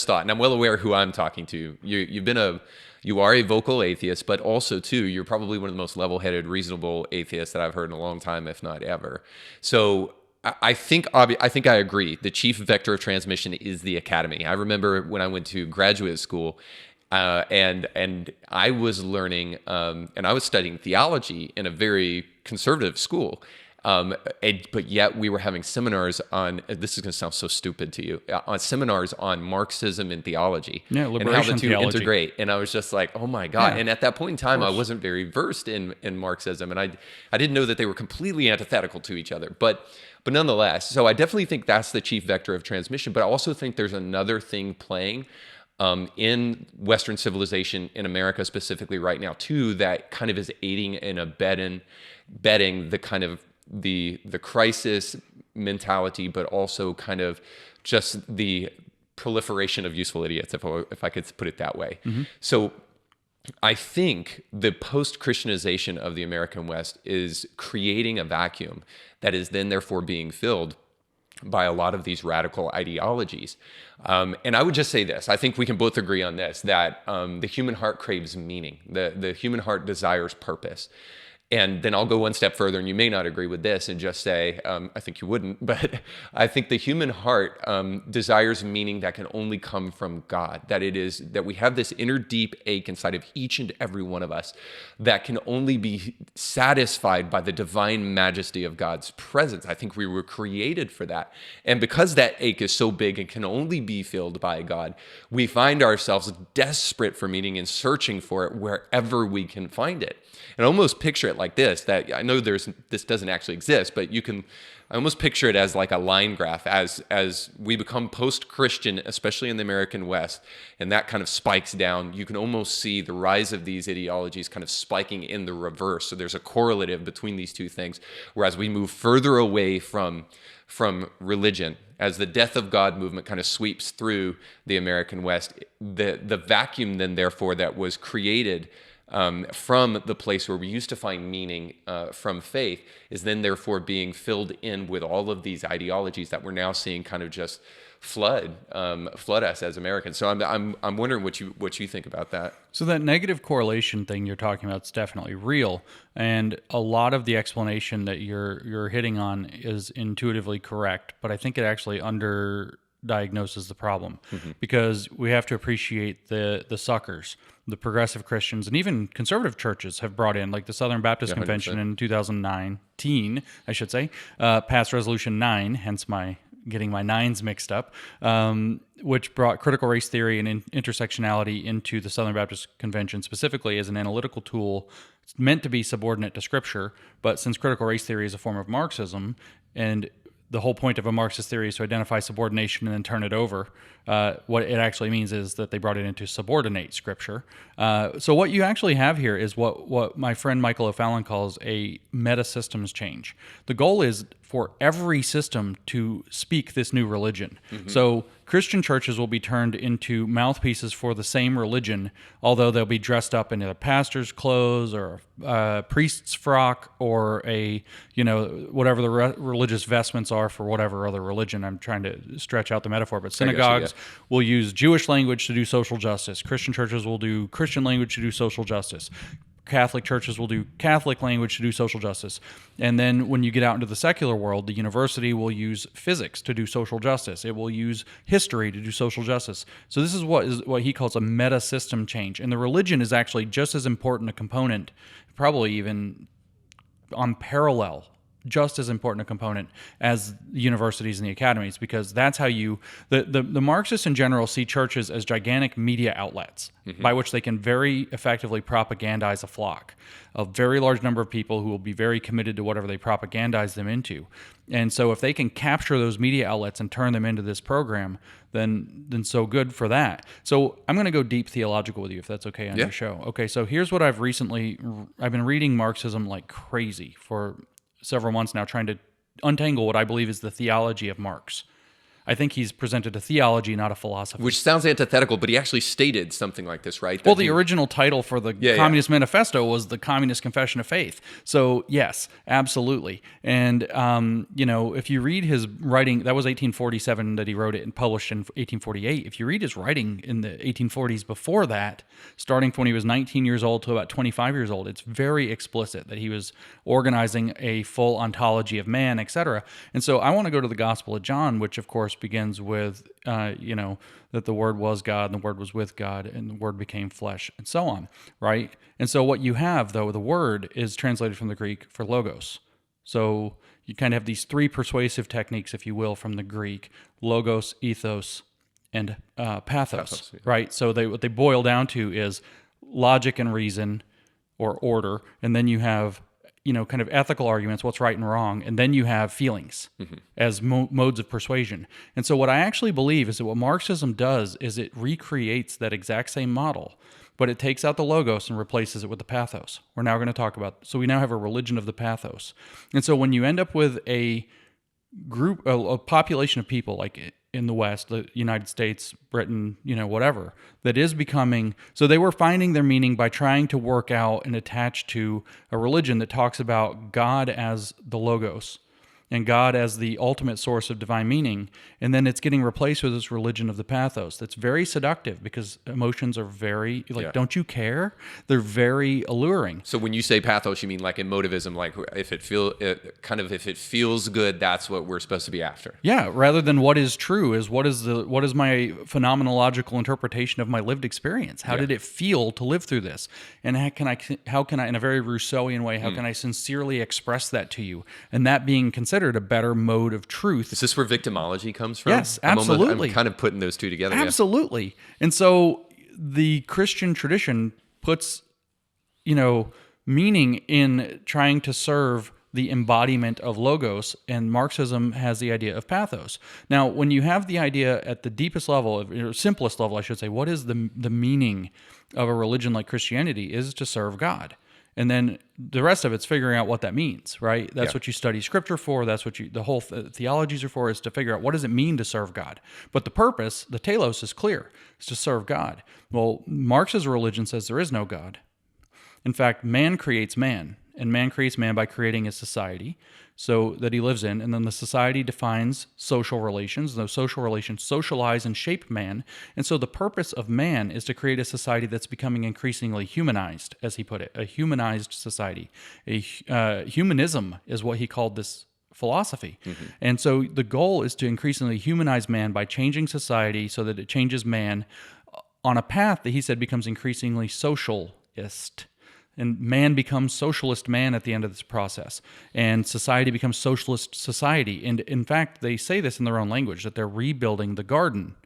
thought, and I'm well aware who I'm talking to. You are a vocal atheist, but also too, you're probably one of the most level-headed, reasonable atheists that I've heard in a long time, if not ever. So I think I agree. The chief vector of transmission is the academy. I remember when I went to graduate school, and I was learning, and I was studying theology in a very conservative school. But yet we were having seminars on, this is going to sound so stupid to you, on seminars on Marxism and theology. Yeah, liberation and how the two theology. integrate. And I was just like, oh my God. Yeah, and at that point in time, I wasn't very versed in Marxism. And I didn't know that they were completely antithetical to each other. But nonetheless, so I definitely think that's the chief vector of transmission. But I also think there's another thing playing in Western civilization, in America specifically right now too, that kind of is aiding and abetting the kind of the crisis mentality, but also kind of just the proliferation of useful idiots, if I could put it that way. Mm-hmm. So I think the post-Christianization of the American West is creating a vacuum that is then therefore being filled by a lot of these radical ideologies. And I would just say this, I think we can both agree on this, that the human heart craves meaning. The human heart desires purpose. And then I'll go one step further, and you may not agree with this and just say, I think you wouldn't, but I think the human heart desires meaning that can only come from God, that we have this inner deep ache inside of each and every one of us that can only be satisfied by the divine majesty of God's presence. I think we were created for that. And because that ache is so big and can only be filled by God, we find ourselves desperate for meaning and searching for it wherever we can find it. And almost picture it it like this, that I know this doesn't actually exist, but I almost picture it as like a line graph as we become post-Christian, especially in the American West, and that kind of spikes down. You can almost see the rise of these ideologies kind of spiking in the reverse. So there's a correlative between these two things, whereas we move further away from religion, as the death of God movement kind of sweeps through the American West, the vacuum then therefore that was created from the place where we used to find meaning from faith is then therefore being filled in with all of these ideologies that we're now seeing kind of just flood us as Americans. So I'm wondering what you think about that. So that negative correlation thing you're talking about is definitely real, and a lot of the explanation that you're hitting on is intuitively correct, but I think it actually underdiagnoses the problem, because we have to appreciate the suckers. The progressive Christians and even conservative churches have brought in, like the Southern Baptist Convention in 2019, I should say, passed Resolution 9, hence my getting my nines mixed up, which brought critical race theory and intersectionality into the Southern Baptist Convention specifically as an analytical tool. It's meant to be subordinate to Scripture, but since critical race theory is a form of Marxism, and the whole point of a Marxist theory is to identify subordination and then turn it over. What it actually means is that they brought it into subordinate Scripture. So what you actually have here is what my friend Michael O'Fallon calls a meta-systems change. The goal is for every system to speak this new religion. So Christian churches will be turned into mouthpieces for the same religion, although they'll be dressed up in a pastor's clothes or a priest's frock or whatever the religious vestments are for whatever other religion. I'm trying to stretch out the metaphor, but synagogues will use Jewish language to do social justice. Christian churches will do Christian language to do social justice. Catholic churches will do Catholic language to do social justice. And then when you get out into the secular world, the university will use physics to do social justice. It will use history to do social justice. So this is what he calls a meta-system change. And the religion is actually just as important a component, probably even on parallel, just as important a component as the universities and the academies, because that's how the Marxists in general see churches as gigantic media outlets by which they can very effectively propagandize a flock, a very large number of people who will be very committed to whatever they propagandize them into. And so if they can capture those media outlets and turn them into this program, then so good for that. So I'm going to go deep theological with you, if that's okay on your show. Okay, so here's what I've been reading Marxism like crazy for several months now, trying to untangle what I believe is the theology of Marx. I think he's presented a theology, not a philosophy. Which sounds antithetical, but he actually stated something like this, right? Well, the original title for the Communist Manifesto was the Communist Confession of Faith. So, yes, absolutely. And, if you read his writing, that was 1847 that he wrote it and published in 1848. If you read his writing in the 1840s before that, starting from when he was 19 years old to about 25 years old, it's very explicit that he was organizing a full ontology of man, etc. And so I want to go to the Gospel of John, which, of course, begins with, that the Word was God, and the Word was with God, and the Word became flesh, and so on, right? And so what you have, though, the Word is translated from the Greek for logos. So you kind of have these three persuasive techniques, if you will, from the Greek: logos, ethos, and pathos, right? So what they boil down to is logic and reason, or order, and then you have kind of ethical arguments, what's right and wrong, and then you have feelings as modes of persuasion. And so what I actually believe is that what Marxism does is it recreates that exact same model, but it takes out the logos and replaces it with the pathos. We're now going to talk about, so we now have a religion of the pathos. And so when you end up with a group, a population of people like in the West, the United States, Britain, whatever, that is becoming, so they were finding their meaning by trying to work out and attach to a religion that talks about God as the logos and God as the ultimate source of divine meaning, and then it's getting replaced with this religion of the pathos that's very seductive because emotions are very, don't you care? They're very alluring. So when you say pathos, you mean like emotivism, like if it feels good, that's what we're supposed to be after. Yeah, rather than what is true is what is my phenomenological interpretation of my lived experience? How did it feel to live through this? And how can I in a very Rousseauian way, how can I sincerely express that to you? And that being considered a better mode of truth. Is this where victimology comes from? Yes, absolutely. I'm kind of putting those two together. Absolutely. Yeah. And so the Christian tradition puts, meaning in trying to serve the embodiment of logos, and Marxism has the idea of pathos. Now, when you have the idea at the deepest level, or simplest level, I should say, what is the meaning of a religion like Christianity is to serve God. And then the rest of it's figuring out what that means, right? That's what you study scripture for. That's what the whole theologies are for, is to figure out what does it mean to serve God. But the purpose, the telos, is clear. It's to serve God. Well, Marx's religion says there is no God. In fact, man creates man, and man creates man by creating a society so that he lives in, and then the society defines social relations. Those social relations socialize and shape man, and so the purpose of man is to create a society that's becoming increasingly humanized, as he put it, a humanized society. Humanism is what he called this philosophy. And so the goal is to increasingly humanize man by changing society so that it changes man on a path that he said becomes increasingly socialist. And man becomes socialist man at the end of this process. And society becomes socialist society. And in fact, they say this in their own language, that they're rebuilding the garden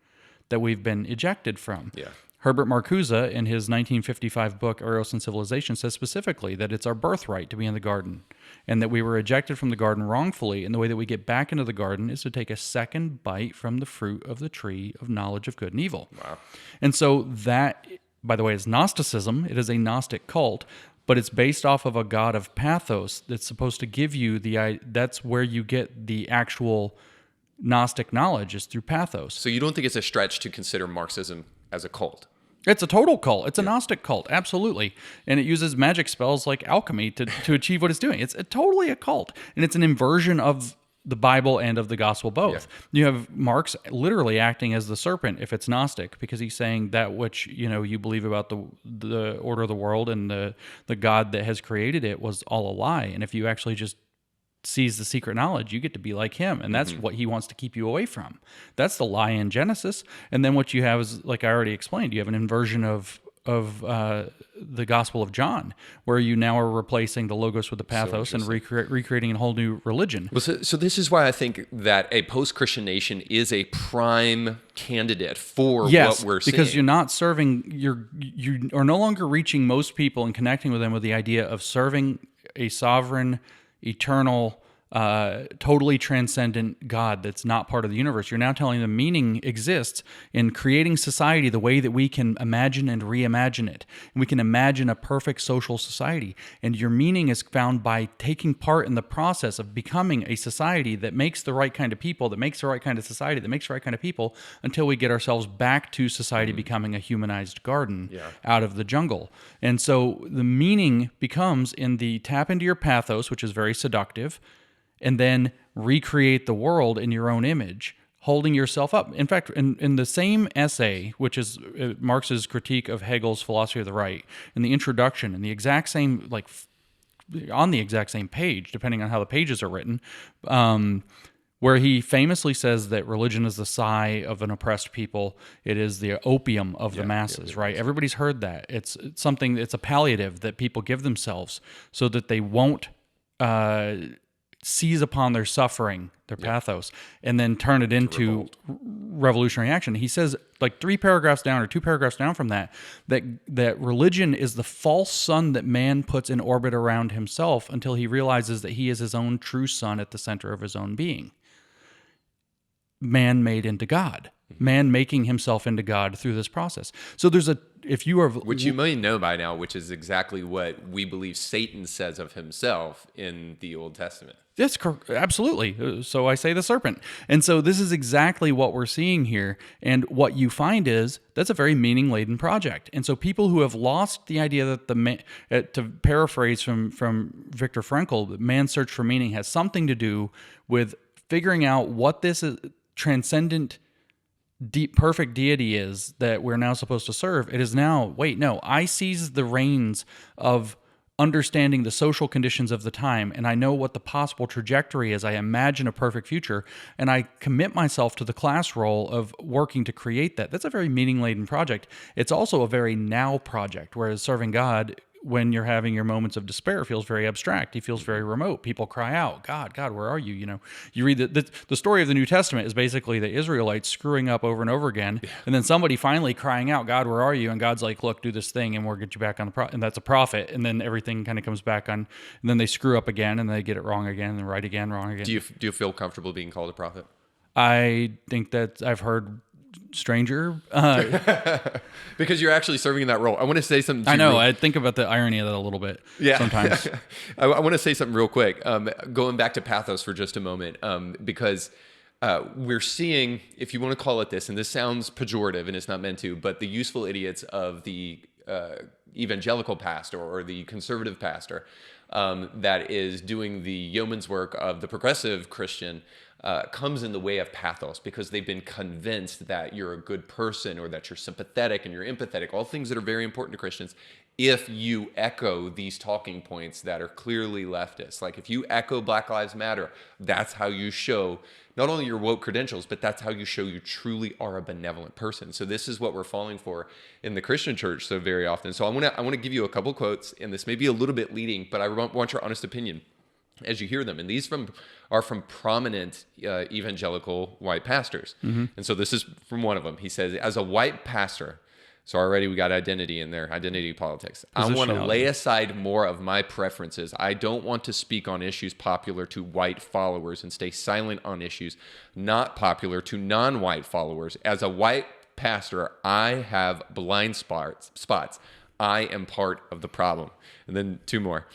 that we've been ejected from. Yeah. Herbert Marcuse, in his 1955 book, Eros and Civilization, says specifically that it's our birthright to be in the garden, and that we were ejected from the garden wrongfully, and the way that we get back into the garden is to take a second bite from the fruit of the tree of knowledge of good and evil. Wow. And so that, by the way, is Gnosticism. It is a Gnostic cult, but it's based off of a god of pathos that's supposed to give you that's where you get the actual Gnostic knowledge, is through pathos. So you don't think it's a stretch to consider Marxism as a cult? It's a total cult. It's a Gnostic cult, absolutely. And it uses magic spells like alchemy to achieve what it's doing. It's totally a cult. And it's an inversion of the Bible and of the gospel both. You have Marx literally acting as the serpent if it's Gnostic, because he's saying that which you believe about the order of the world and the God that has created it was all a lie. And if you actually just seize the secret knowledge, you get to be like him, and that's what he wants to keep you away from. That's the lie in Genesis. And then what you have is, like I already explained, you have an inversion of the Gospel of John, where you now are replacing the logos with the pathos and recreating a whole new religion. Well, so this is why I think that a post-Christian nation is a prime candidate for what we're seeing. Because you're not serving, you are no longer reaching most people and connecting with them with the idea of serving a sovereign, eternal, totally transcendent God that's not part of the universe. You're now telling them meaning exists in creating society the way that we can imagine and reimagine it. And we can imagine a perfect social society. And your meaning is found by taking part in the process of becoming a society that makes the right kind of people, that makes the right kind of society, that makes the right kind of people, until we get ourselves back to society becoming a humanized garden out of the jungle. And so the meaning becomes in the tap into your pathos, which is very seductive, and then recreate the world in your own image, holding yourself up. In fact, in the same essay, which is Marx's critique of Hegel's philosophy of the right, in the introduction, in the exact same, on the exact same page, depending on how the pages are written, where he famously says that religion is the sigh of an oppressed people. It is the opium of the masses, right? Everybody's heard that. It's something, it's a palliative that people give themselves so that they won't seize upon their suffering, their pathos, and then turn it into revolutionary action. He says, like 3 paragraphs down or 2 paragraphs down from that religion is the false sun that man puts in orbit around himself until he realizes that he is his own true sun at the center of his own being. Man made into God. Man making himself into God through this process. So there's which you may know by now, which is exactly what we believe Satan says of himself in the Old Testament. That's absolutely. So I say the serpent. And so this is exactly what we're seeing here. And what you find is that's a very meaning-laden project. And so people who have lost the idea that to paraphrase from Viktor Frankl, man's search for meaning has something to do with figuring out what this is, transcendent, deep, perfect deity is that we're now supposed to serve. It is now, I seize the reins of understanding the social conditions of the time, and I know what the possible trajectory is. I imagine a perfect future, and I commit myself to the class role of working to create that. That's a very meaning-laden project. It's also a very now project, whereas serving God when you're having your moments of despair, feels very abstract. He feels very remote. People cry out, God, God, where are you? You know, you read the story of the New Testament is basically the Israelites screwing up over and over again. And then somebody finally crying out, God, where are you? And God's like, look, do this thing and we'll get you back on the and that's a prophet. And then everything kind of comes back on, and then they screw up again and they get it wrong again and right again, wrong again. Do you feel comfortable being called a prophet? I think that I've heard stranger. Because you're actually serving in that role. I want to say something. I know. I think about the irony of that a little bit. Yeah. Sometimes. I want to say something real quick. Going back to pathos for just a moment, because we're seeing, if you want to call it this, and this sounds pejorative and it's not meant to, but the useful idiots of the evangelical pastor or the conservative pastor that is doing the yeoman's work of the progressive Christian comes in the way of pathos because they've been convinced that you're a good person or that you're sympathetic and you're empathetic, all things that are very important to Christians, if you echo these talking points that are clearly leftist. Like if you echo Black Lives Matter, that's how you show not only your woke credentials, but that's how you show you truly are a benevolent person. So this is what we're falling for in the Christian church so very often. So I want to give you a couple quotes, and this may be a little bit leading, but I want your honest opinion as you hear them. And these are from prominent evangelical white pastors. Mm-hmm. And so this is from one of them. He says, as a white pastor, so already we got identity in there, identity politics. I want to lay aside more of my preferences. I don't want to speak on issues popular to white followers and stay silent on issues not popular to non-white followers. As a white pastor, I have blind spots. I am part of the problem. And then two more.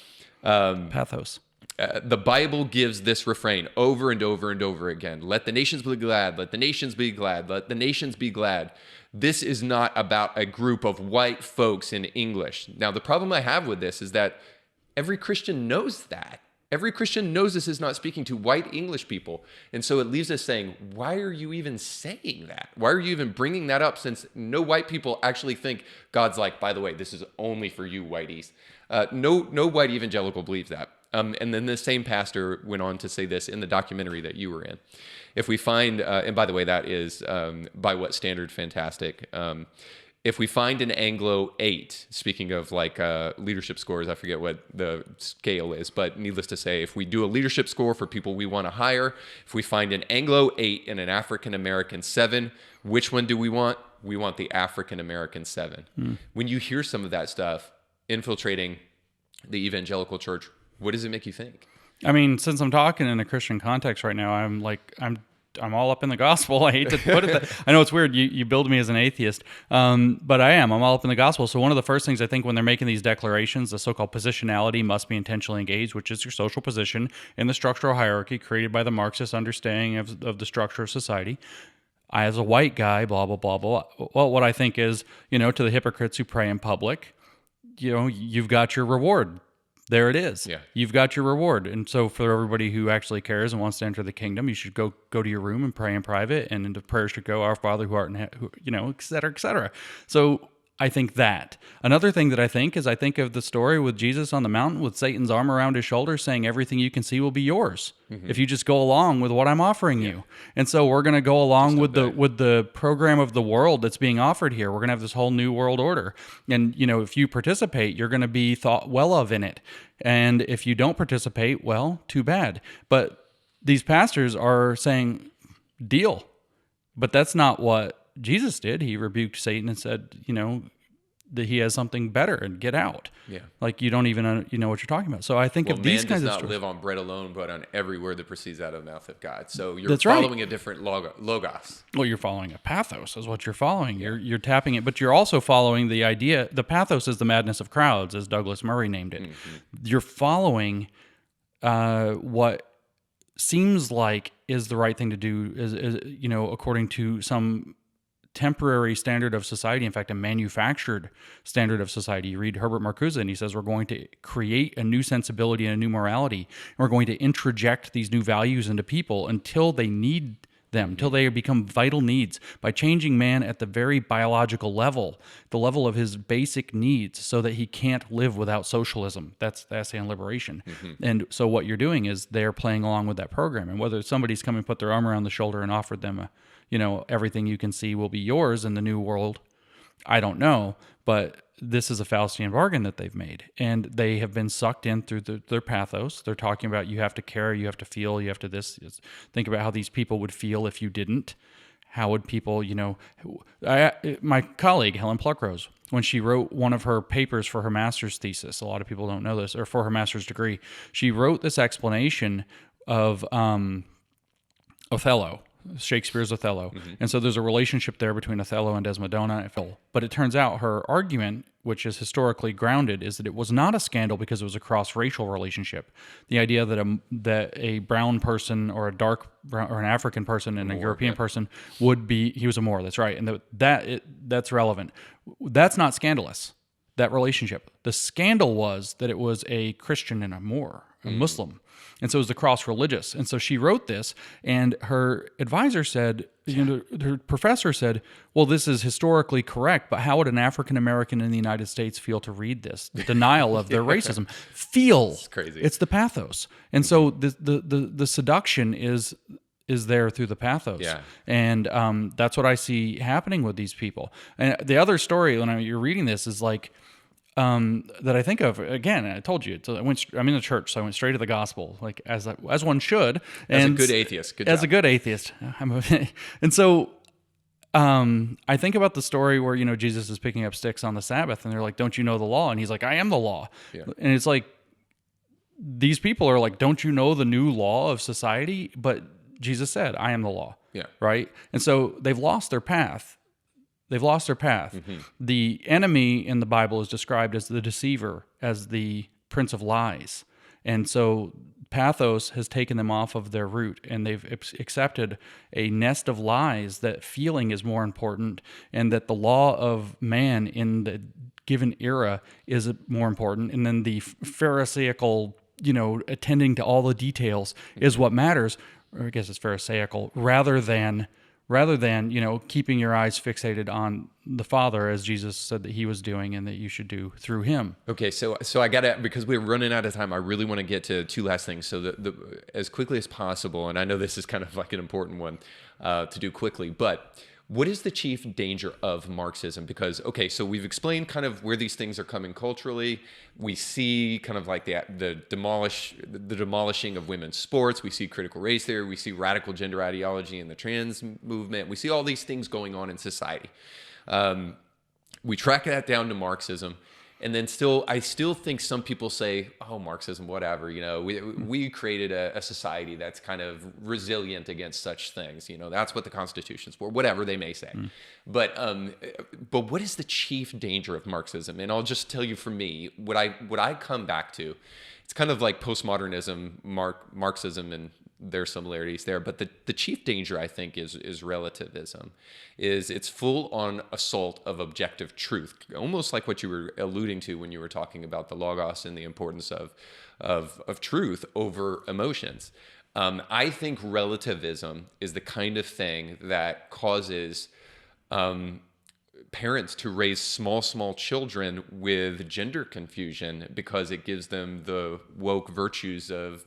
Pathos. The Bible gives this refrain over and over and over again. Let the nations be glad. Let the nations be glad. Let the nations be glad. This is not about a group of white folks in English. Now, the problem I have with this is that every Christian knows that. Every Christian knows this is not speaking to white English people. And so it leaves us saying, why are you even saying that? Why are you even bringing that up, since no white people actually think God's like, by the way, this is only for you whiteys. No white evangelical believes that. And then the same pastor went on to say this in the documentary that you were in. If we find, and by the way, that is by what standard fantastic. If we find an Anglo 8, speaking of like leadership scores, I forget what the scale is, but needless to say, if we do a leadership score for people we want to hire, if we find an Anglo 8 and an African American 7, which one do we want? We want the African American 7. When you hear some of that stuff infiltrating the evangelical church, what does it make you think? I mean, since I'm talking in a Christian context right now, I'm all up in the gospel. I hate to put it that. I know it's weird. You build me as an atheist, but I am. I'm all up in the gospel. So one of the first things I think when they're making these declarations, the so-called positionality must be intentionally engaged, which is your social position in the structural hierarchy created by the Marxist understanding of the structure of society. I, as a white guy, blah, blah, blah, blah. Well, what I think is, to the hypocrites who pray in public, you've got your reward. There it is. Yeah. You've got your reward. And so for everybody who actually cares and wants to enter the kingdom, you should go to your room and pray in private, and into prayer should go, Our Father who art in heaven, et cetera, et cetera. So I think that. Another thing that I think of the story with Jesus on the mountain with Satan's arm around his shoulder saying everything you can see will be yours if you just go along with what I'm offering you. And so we're going to go along with the program of the world that's being offered here. We're going to have this whole new world order. And, if you participate, you're going to be thought well of in it. And if you don't participate, well, too bad. But these pastors are saying, deal. But that's not what Jesus did. He rebuked Satan and said, that he has something better and get out. Yeah. Like you don't even know what you're talking about. So I think of these kinds of stories. Man does not live on bread alone, but on every word that proceeds out of the mouth of God. So you're following a different logos. Well, you're following a pathos is what you're following. You're tapping it, but you're also following the idea. The pathos is the madness of crowds, as Douglas Murray named it. Mm-hmm. You're following what seems like is the right thing to do, is according to some temporary standard of society, in fact, a manufactured standard of society. You read Herbert Marcuse and he says, we're going to create a new sensibility and a new morality. And we're going to introject these new values into people until they need them, until they become vital needs, by changing man at the very biological level, the level of his basic needs, so that he can't live without socialism. That's the essay on liberation. Mm-hmm. And so what you're doing is they're playing along with that program. And whether somebody's come and put their arm around the shoulder and offered them everything you can see will be yours in the new world, I don't know. But this is a Faustian bargain that they've made, and they have been sucked in through their pathos. They're talking about you have to care, you have to feel, you have to this. Think about how these people would feel if you didn't. How would people, my colleague, Helen Pluckrose, when she wrote one of her papers for her master's thesis, a lot of people don't know this, or for her master's degree, she wrote this explanation of Othello, Shakespeare's Othello. And so there's a relationship there between Othello and Desdemona. But it turns out her argument, which is historically grounded, is that it was not a scandal because it was a cross-racial relationship. The idea that a brown person or a dark brown, or an African person and a European person would be, he was a Moor, that's right. And that's relevant. That's not scandalous, that relationship. The scandal was that it was a Christian and a Moor, a Muslim. And so it was the cross-religious. And so she wrote this, and her advisor said, her professor said, well, this is historically correct, but how would an African-American in the United States feel to read this? The denial of their racism. It's crazy. It's the pathos. And so the seduction is there through the pathos. Yeah. And that's what I see happening with these people. And the other story, when you're reading this, is like, that I think of, again, I told you, I'm in the church, so I went straight to the gospel, like as one should. As a good atheist. Good as job. a good atheist. And so I think about the story where, Jesus is picking up sticks on the Sabbath, and they're like, don't you know the law? And he's like, I am the law. Yeah. And it's like, these people are like, don't you know the new law of society? But Jesus said, I am the law. Yeah. Right? And so they've lost their path. They've lost their path. The enemy in the Bible is described as the deceiver, as the prince of lies. And so pathos has taken them off of their route, and they've accepted a nest of lies that feeling is more important, and that the law of man in the given era is more important. And then the Pharisaical, attending to all the details is what matters. Or I guess it's Pharisaical, rather than keeping your eyes fixated on the Father, as Jesus said that he was doing and that you should do through him. Okay, so I gotta, because we're running out of time, I really want to get to two last things. So as quickly as possible, and I know this is kind of like an important one to do quickly, but what is the chief danger of Marxism? Because, okay, so we've explained kind of where these things are coming culturally. We see kind of like the demolishing of women's sports. We see critical race theory. We see radical gender ideology in the trans movement. We see all these things going on in society. We track that down to Marxism. And then I still think some people say, oh, Marxism, whatever, we created a society that's kind of resilient against such things. That's what the Constitution's for, whatever they may say. But what is the chief danger of Marxism? And I'll just tell you, for me, what I come back to, it's kind of like postmodernism, Marxism, and there's similarities there, but the chief danger, I think, is relativism. Is its full-on assault of objective truth, almost like what you were alluding to when you were talking about the logos and the importance of truth over emotions. I think relativism is the kind of thing that causes parents to raise small children with gender confusion, because it gives them the woke virtues of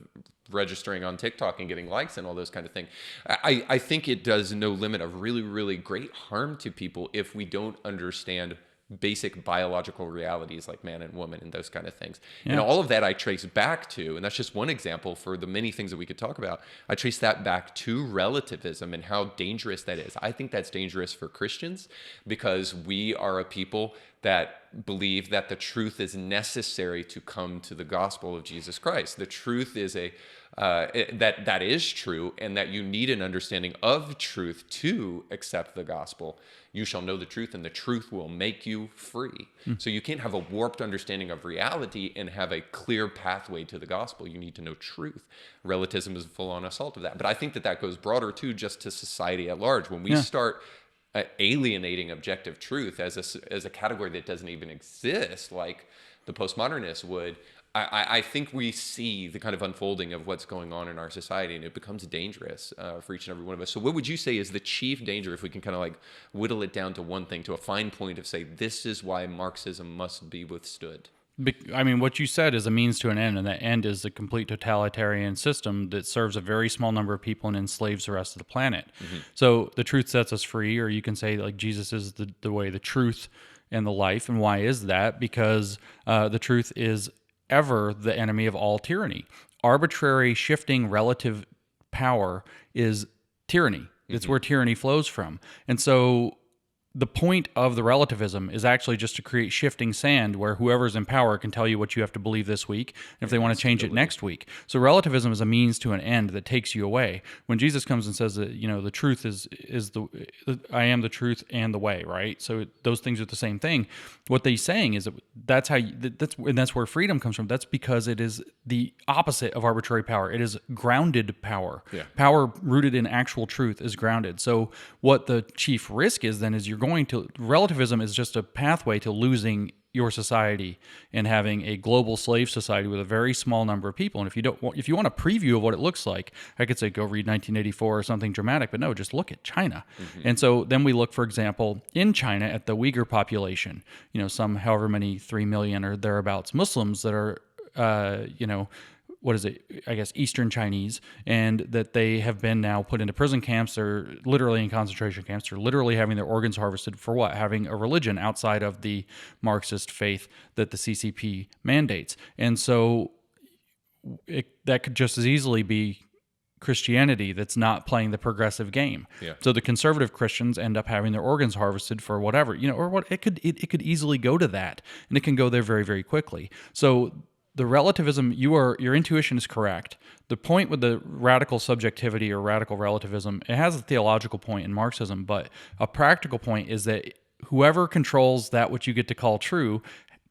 registering on TikTok and getting likes and all those kind of things. I think it does no limit of really, really great harm to people if we don't understand basic biological realities like man and woman and those kind of things. Yeah. And all of that I trace back to, and that's just one example for the many things that we could talk about, I trace that back to relativism and how dangerous that is. I think that's dangerous for Christians because we are a people that believe that the truth is necessary to come to the gospel of Jesus Christ. The truth is that is true, and that you need an understanding of truth to accept the gospel. You shall know the truth, and the truth will make you free. So you can't have a warped understanding of reality and have a clear pathway to the gospel. You need to know truth. Relativism is a full-on assault of that. But I think that goes broader too, just to society at large. When we start alienating objective truth as a category that doesn't even exist, like the postmodernists would, I think we see the kind of unfolding of what's going on in our society, and it becomes dangerous for each and every one of us. So what would you say is the chief danger, if we can kind of like whittle it down to one thing, to a fine point of say, this is why Marxism must be withstood? I mean, what you said is a means to an end, and that end is a complete totalitarian system that serves a very small number of people and enslaves the rest of the planet. So the truth sets us free, or you can say like Jesus is the way, the truth, and the life. And why is that? Because the truth is ever the enemy of all tyranny. Arbitrary shifting relative power is tyranny. It's where tyranny flows from. And so the point of the relativism is actually just to create shifting sand where whoever's in power can tell you what you have to believe this week and if they want to change it next week. So relativism is a means to an end that takes you away. When Jesus comes and says that, the truth is I am the truth and the way, right? So those things are the same thing. What they're saying is that's where freedom comes from. That's because it is the opposite of arbitrary power. It is grounded power. Yeah. Power rooted in actual truth is grounded. So what the chief risk is then is relativism is just a pathway to losing your society and having a global slave society with a very small number of people. And if you want a preview of what it looks like, I could say go read 1984 or something dramatic, but no, just look at China. And so then we look, for example, in China at the Uyghur population, some however many 3 million or thereabouts Muslims that are, what is it? I guess Eastern Chinese, and that they have been now put into prison camps. They're literally in concentration camps. They're literally having their organs harvested for what? Having a religion outside of the Marxist faith that the CCP mandates. And so that could just as easily be Christianity that's not playing the progressive game. Yeah. So the conservative Christians end up having their organs harvested for whatever, or what it could easily go to that, and it can go there very, very quickly. So the relativism, your intuition is correct. The point with the radical subjectivity or radical relativism, it has a theological point in Marxism, but a practical point is that whoever controls that which you get to call true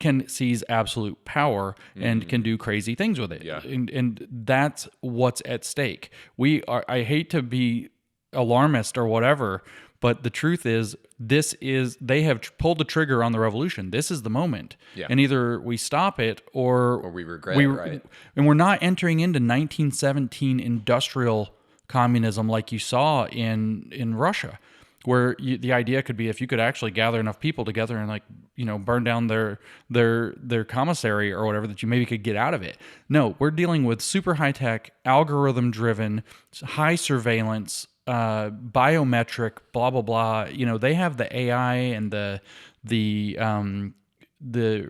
can seize absolute power and can do crazy things with it. Yeah. And that's what's at stake. I hate to be alarmist or whatever, but the truth is, they have pulled the trigger on the revolution. This is the moment. Yeah. And either we stop it or we regret it, right? And we're not entering into 1917 industrial communism like you saw in Russia, where the idea could be if you could actually gather enough people together and burn down their commissary or whatever, that you maybe could get out of it. No, we're dealing with super high tech, algorithm driven, high surveillance, biometric, blah blah blah. They have the AI and the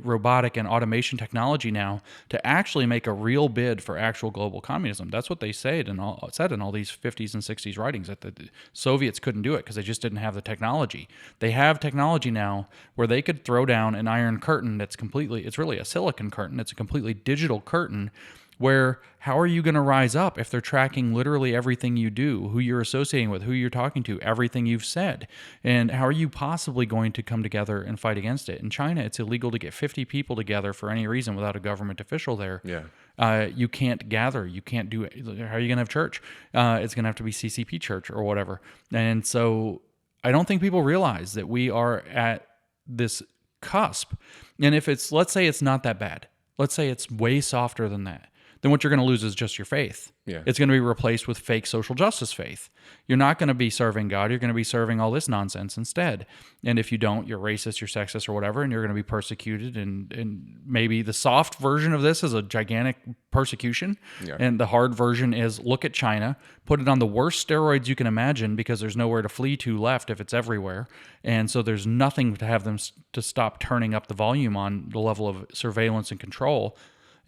robotic and automation technology now to actually make a real bid for actual global communism. That's what they said in all these 50s and 60s writings, that the Soviets couldn't do it because they just didn't have the technology. They have technology now where they could throw down an iron curtain it's really a silicon curtain. It's a completely digital curtain, where how are you going to rise up if they're tracking literally everything you do, who you're associating with, who you're talking to, everything you've said? And how are you possibly going to come together and fight against it? In China, it's illegal to get 50 people together for any reason without a government official there. Yeah. You can't gather. You can't do it. How are you going to have church? It's going to have to be CCP church or whatever. And so I don't think people realize that we are at this cusp. And if let's say it's not that bad. Let's say it's way softer than that. Then what you're going to lose is just your faith. Yeah. It's going to be replaced with fake social justice faith. You're not going to be serving God. You're going to be serving all this nonsense instead. And if you don't, you're racist, you're sexist or whatever, and you're going to be persecuted. And maybe the soft version of this is a gigantic persecution. Yeah. And the hard version is look at China, put it on the worst steroids you can imagine because there's nowhere to flee to left if it's everywhere. And so there's nothing to have them to stop turning up the volume on the level of surveillance and control.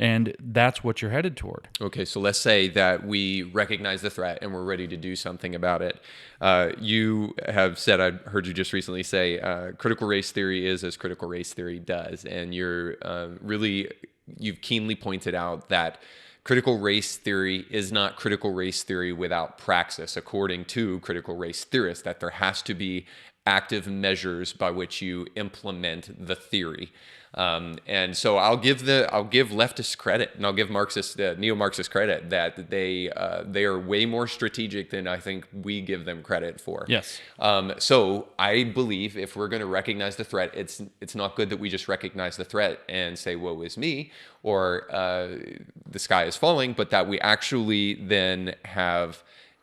And that's what you're headed toward. Okay, so let's say that we recognize the threat and we're ready to do something about it. You have said, I heard you just recently say, critical race theory is as critical race theory does. And you've keenly pointed out that critical race theory is not critical race theory without praxis, according to critical race theorists, that there has to be active measures by which you implement the theory. And so I'll give leftists credit, and I'll give neo-Marxists credit that they are way more strategic than I think we give them credit for. Yes. So I believe if we're going to recognize the threat, it's not good that we just recognize the threat and say woe is me or the sky is falling, but that we actually then have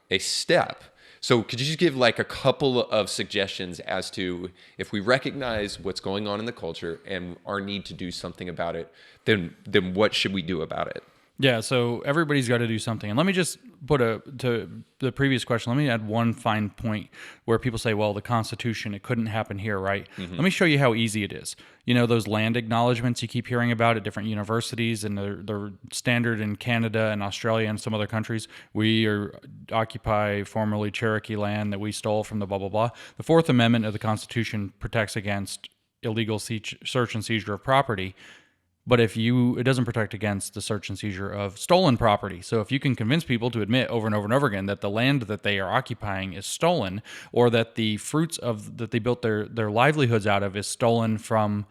a step. So could you just give like a couple of suggestions as to if we recognize what's going on in the culture and our need to do something about it, then what should we do about it? Yeah, so everybody's got to do something. And let me just put to the previous question, let me add one fine point where people say, well, the Constitution, it couldn't happen here, right? Let me show you how easy it is. You know, those land acknowledgements you keep hearing about at different universities, and they're standard in Canada and Australia and some other countries. We occupy formerly Cherokee land that we stole from the blah, blah, blah. The Fourth Amendment of the Constitution protects against illegal search and seizure of property. But it doesn't protect against the search and seizure of stolen property. So if you can convince people to admit over and over and over again that the land that they are occupying is stolen, or that the fruits that they built their livelihoods out of is stolen from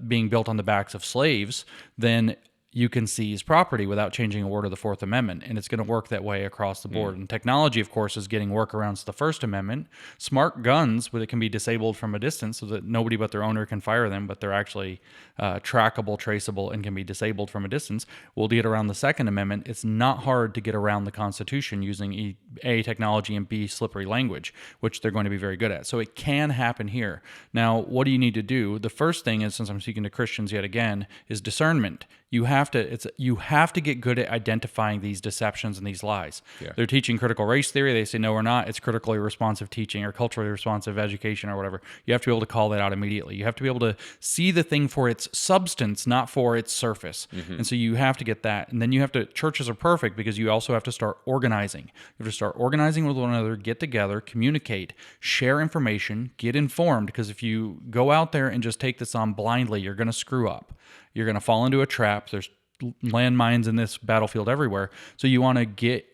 being built on the backs of slaves, then you can seize property without changing a word of the Fourth Amendment. And it's going to work that way across the board. And technology, of course, is getting workarounds to the First Amendment. Smart guns, where they can be disabled from a distance so that nobody but their owner can fire them, but they're actually trackable, traceable, and can be disabled from a distance, will get around the Second Amendment. It's not hard to get around the Constitution using A, technology, and B, slippery language, which they're going to be very good at. So it can happen here. Now, what do you need to do? The first thing is, since I'm speaking to Christians yet again, is discernment. You have to get good at identifying these deceptions and these lies. Yeah. They're teaching critical race theory. They say, no, we're not. It's critically responsive teaching or culturally responsive education or whatever. You have to be able to call that out immediately. You have to be able to see the thing for its substance, not for its surface. And so you have to get that. And then churches are perfect because you also have to start organizing. You have to start organizing with one another, get together, communicate, share information, get informed. Because if you go out there and just take this on blindly, you're going to screw up. You're going to fall into a trap. There's landmines in this battlefield everywhere. So you want to get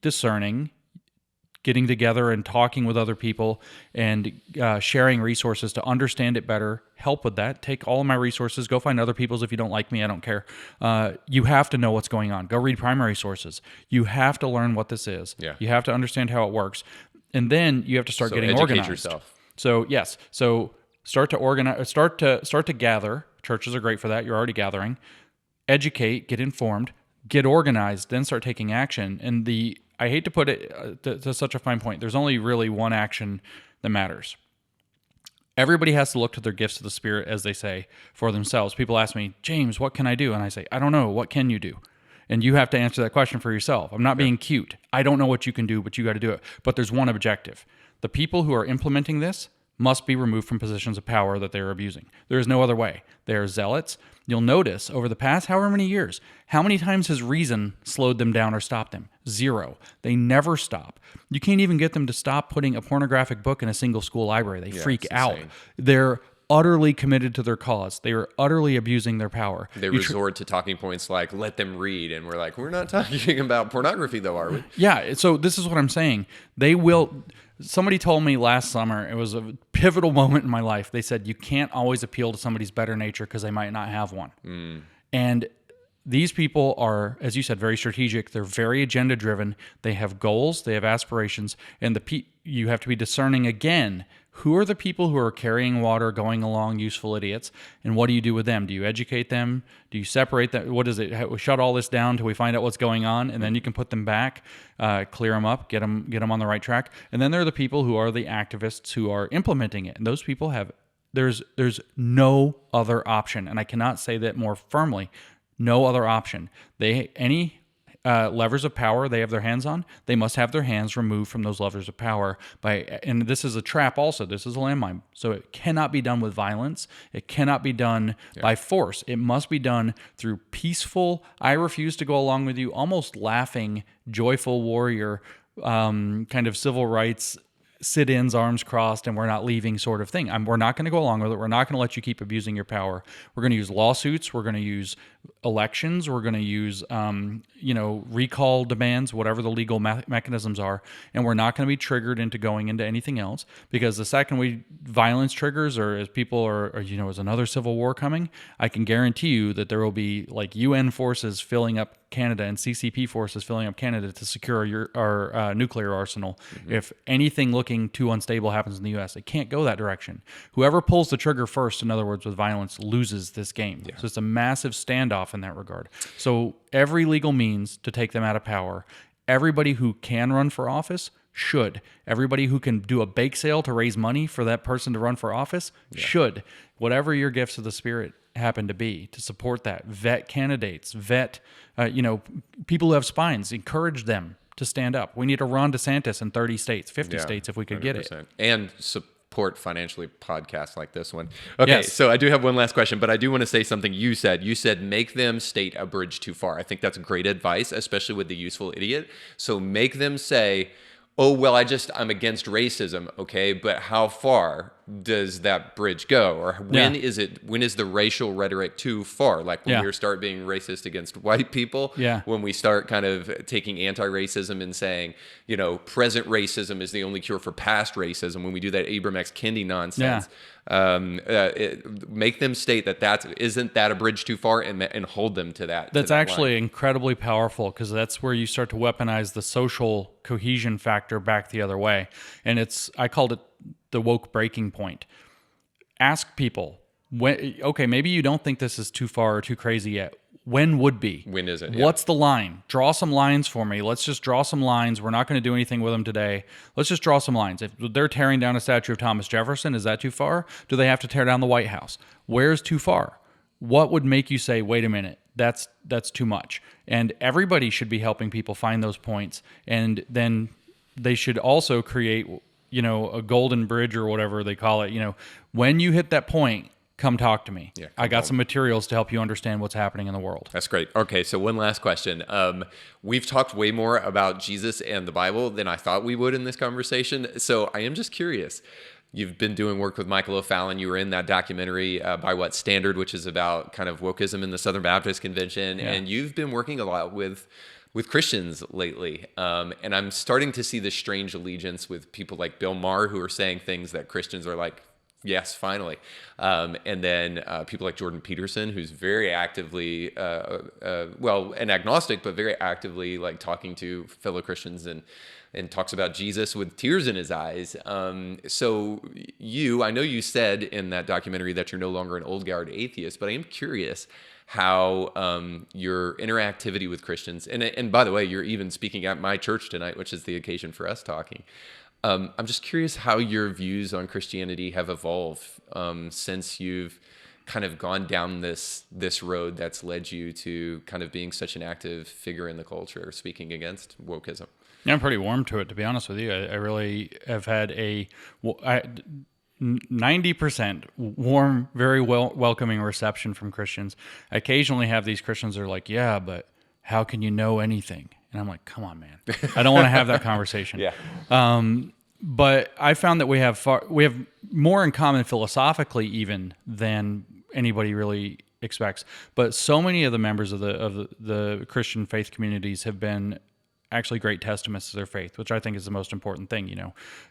discerning, getting together and talking with other people, and sharing resources to understand it better. Help with that. Take all of my resources. Go find other people's. If you don't like me, I don't care. You have to know what's going on. Go read primary sources. You have to learn what this is. Yeah. You have to understand how it works. And then you have to start getting organized. Educate yourself. So yes. So start to organize. Start to gather. Churches are great for that. You're already gathering. Educate, get informed, get organized, then start taking action. And I hate to put it to such a fine point. There's only really one action that matters. Everybody has to look to their gifts of the Spirit, as they say, for themselves. People ask me, James, what can I do? And I say, I don't know. What can you do? And you have to answer that question for yourself. I'm not being cute. I don't know what you can do, but you got to do it. But there's one objective. The people who are implementing this must be removed from positions of power that they're abusing. There is no other way. They are zealots. You'll notice over the past however many years, how many times has reason slowed them down or stopped them? 0. They never stop. You can't even get them to stop putting a pornographic book in a single school library. They freak out. They're utterly committed to their cause. They are utterly abusing their power. They resort to talking points like, let them read. And we're like, we're not talking about pornography though, are we? Yeah, so this is what I'm saying. They will... Somebody told me last summer, it was a pivotal moment in my life. They said, you can't always appeal to somebody's better nature because they might not have one. And these people are, as you said, very strategic. They're very agenda driven. They have goals. They have aspirations. And you have to be discerning again. Who are the people who are carrying water, going along, useful idiots? And what do you do with them? Do you educate them? Do you separate them? What is it? Shut all this down till we find out what's going on, and then you can put them back, clear them up, get them on the right track. And then there are the people who are the activists who are implementing it. And those people there's no other option. And I cannot say that more firmly. No other option. Any levers of power they have their hands on, they must have their hands removed from those levers of power. And this is a trap also. This is a landmine. So it cannot be done with violence. It cannot be done by force. It must be done through peaceful, I refuse to go along with you, almost laughing, joyful warrior, kind of civil rights sit-ins, arms crossed, and we're not leaving sort of thing. We're not going to go along with it. We're not going to let you keep abusing your power. We're going to use lawsuits. We're going to use elections. We're going to use, recall demands, whatever the legal mechanisms are. And we're not going to be triggered into going into anything else, because the second violence triggers, or as people are, is another civil war coming, I can guarantee you that there will be like UN forces filling up Canada and CCP forces filling up Canada to secure our nuclear arsenal. If anything looking too unstable happens in the U.S., it can't go that direction. Whoever pulls the trigger first, in other words, with violence, loses this game. Yeah. So it's a massive standoff in that regard. So every legal means to take them out of power. Everybody who can run for office should. Everybody who can do a bake sale to raise money for that person to run for office should. Whatever your gifts of the Spirit, happen to be, to support that. Vet candidates, people who have spines, encourage them to stand up. We need a Ron DeSantis in 30 states, 50 states if we could 100%. Get it. And support financially podcasts like this one. Okay, yes. So I do have one last question, but I do want to say something you said. You said make them state a bridge too far. I think that's great advice, especially with the useful idiot. So make them say, oh, well, I'm against racism, okay, but how far does that bridge go? Or when is the racial rhetoric too far? Like when we start being racist against white people, when we start kind of taking anti-racism and saying, present racism is the only cure for past racism, when we do that Ibram X. Kendi nonsense, make them state isn't that a bridge too far, and hold them to that. That's actually incredibly powerful, because that's where you start to weaponize the social cohesion factor back the other way. And I called it the woke breaking point. Ask people, maybe you don't think this is too far or too crazy yet. When would be? When is it? What's the line? Draw some lines for me. Let's just draw some lines. We're not going to do anything with them today. Let's just draw some lines. If they're tearing down a statue of Thomas Jefferson, is that too far? Do they have to tear down the White House? Where's too far? What would make you say, wait a minute, that's too much? And everybody should be helping people find those points. And then they should also create, a golden bridge or whatever they call it. When you hit that point, come talk to me. I got some materials to help you understand what's happening in the world. That's great. Okay, so one last question. We've talked way more about Jesus and the Bible than I thought we would in this conversation. So I am just curious. You've been doing work with Michael O'Fallon. You were in that documentary, By What Standard, which is about kind of wokeism in the Southern Baptist Convention. And you've been working a lot with Christians lately. And I'm starting to see this strange allegiance with people like Bill Maher, who are saying things that Christians are like, yes, finally. And then people like Jordan Peterson, who's very actively, an agnostic, but very actively like talking to fellow Christians and talks about Jesus with tears in his eyes. So I know you said in that documentary that you're no longer an old guard atheist, but I am curious how your interactivity with Christians, and by the way, you're even speaking at my church tonight, which is the occasion for us talking. I'm just curious how your views on Christianity have evolved since you've kind of gone down this road that's led you to kind of being such an active figure in the culture, speaking against wokeism. Yeah, I'm pretty warm to it, to be honest with you. I really have had 90% warm, very welcoming reception from Christians. I occasionally have these Christians that are like, yeah, but how can you know anything? And I'm like, come on, man. I don't want to have that conversation. But I found that we have more in common philosophically even than anybody really expects. But so many of the members of the Christian faith communities have been actually great testaments to their faith, which I think is the most important thing.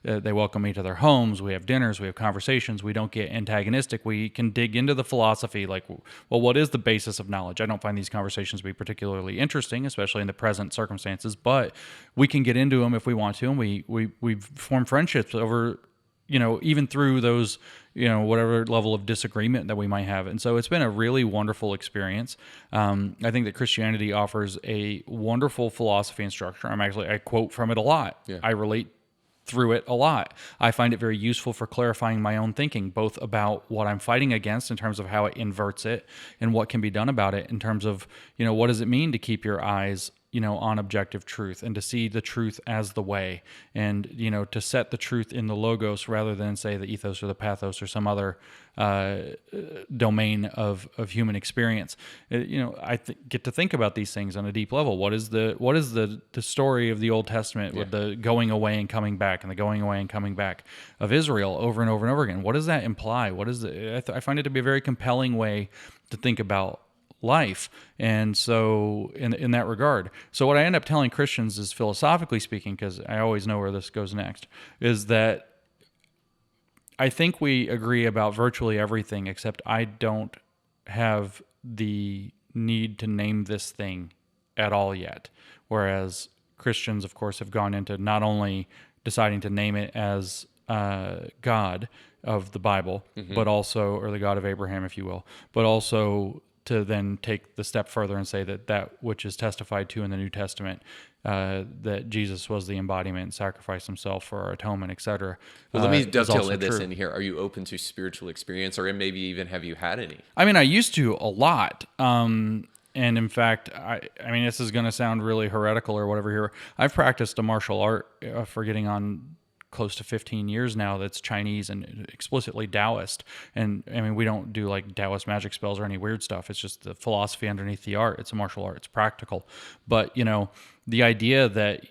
They welcome me to their homes. We have dinners. We have conversations. We don't get antagonistic. We can dig into the philosophy, like, well, what is the basis of knowledge? I don't find these conversations to be particularly interesting, especially in the present circumstances, but we can get into them if we want to, and we form friendships over, even through those, whatever level of disagreement that we might have. And so it's been a really wonderful experience. I think that Christianity offers a wonderful philosophy and structure. I quote from it a lot. I relate through it a lot. I find it very useful for clarifying my own thinking, both about what I'm fighting against in terms of how it inverts it and what can be done about it in terms of, what does it mean to keep your eyes on objective truth and to see the truth as the way and, to set the truth in the logos rather than say the ethos or the pathos or some other domain of human experience. I get to think about these things on a deep level. What is the story of the Old Testament with the going away and coming back and the going away and coming back of Israel over and over and over again? What does that imply? I find it to be a very compelling way to think about life. And so in that regard, so what I end up telling Christians is, philosophically speaking, because I always know where this goes next, is that I think we agree about virtually everything, except I don't have the need to name this thing at all yet. Whereas Christians, of course, have gone into not only deciding to name it as God of the Bible, but also, or the God of Abraham, if you will, but also to then take the step further and say that which is testified to in the New Testament, that Jesus was the embodiment and sacrificed himself for our atonement, etc. Well, let me is dovetail also this true. in here. Are you open to spiritual experience, or maybe even have you had any? I mean, I used to a lot. And in fact, I mean, this is going to sound really heretical or whatever here. I've practiced a martial art for getting on close to 15 years now that's Chinese and explicitly Taoist. And I mean, we don't do like Taoist magic spells or any weird stuff. It's just the philosophy underneath the art. It's a martial art. It's practical. But, the idea that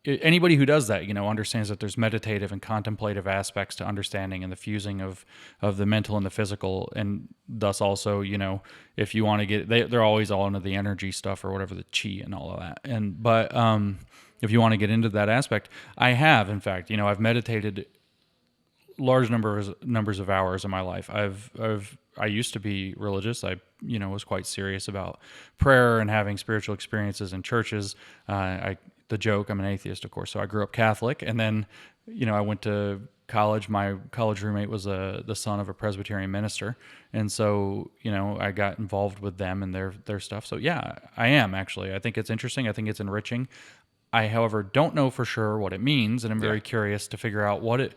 anybody who does that, understands that there's meditative and contemplative aspects to understanding and the fusing of the mental and the physical. And thus also, if you want to get, they're always all into the energy stuff or whatever, the chi and all of that. But if you want to get into that aspect, I have, in fact, I've meditated large numbers of hours in my life. I used to be religious. I was quite serious about prayer and having spiritual experiences in churches. The joke, I'm an atheist, of course. So I grew up Catholic, and then I went to college. My college roommate was the son of a Presbyterian minister, and so I got involved with them and their stuff. So yeah, I am actually. I think it's interesting. I think it's enriching. I, however, don't know for sure what it means, and I'm very curious to figure out what it,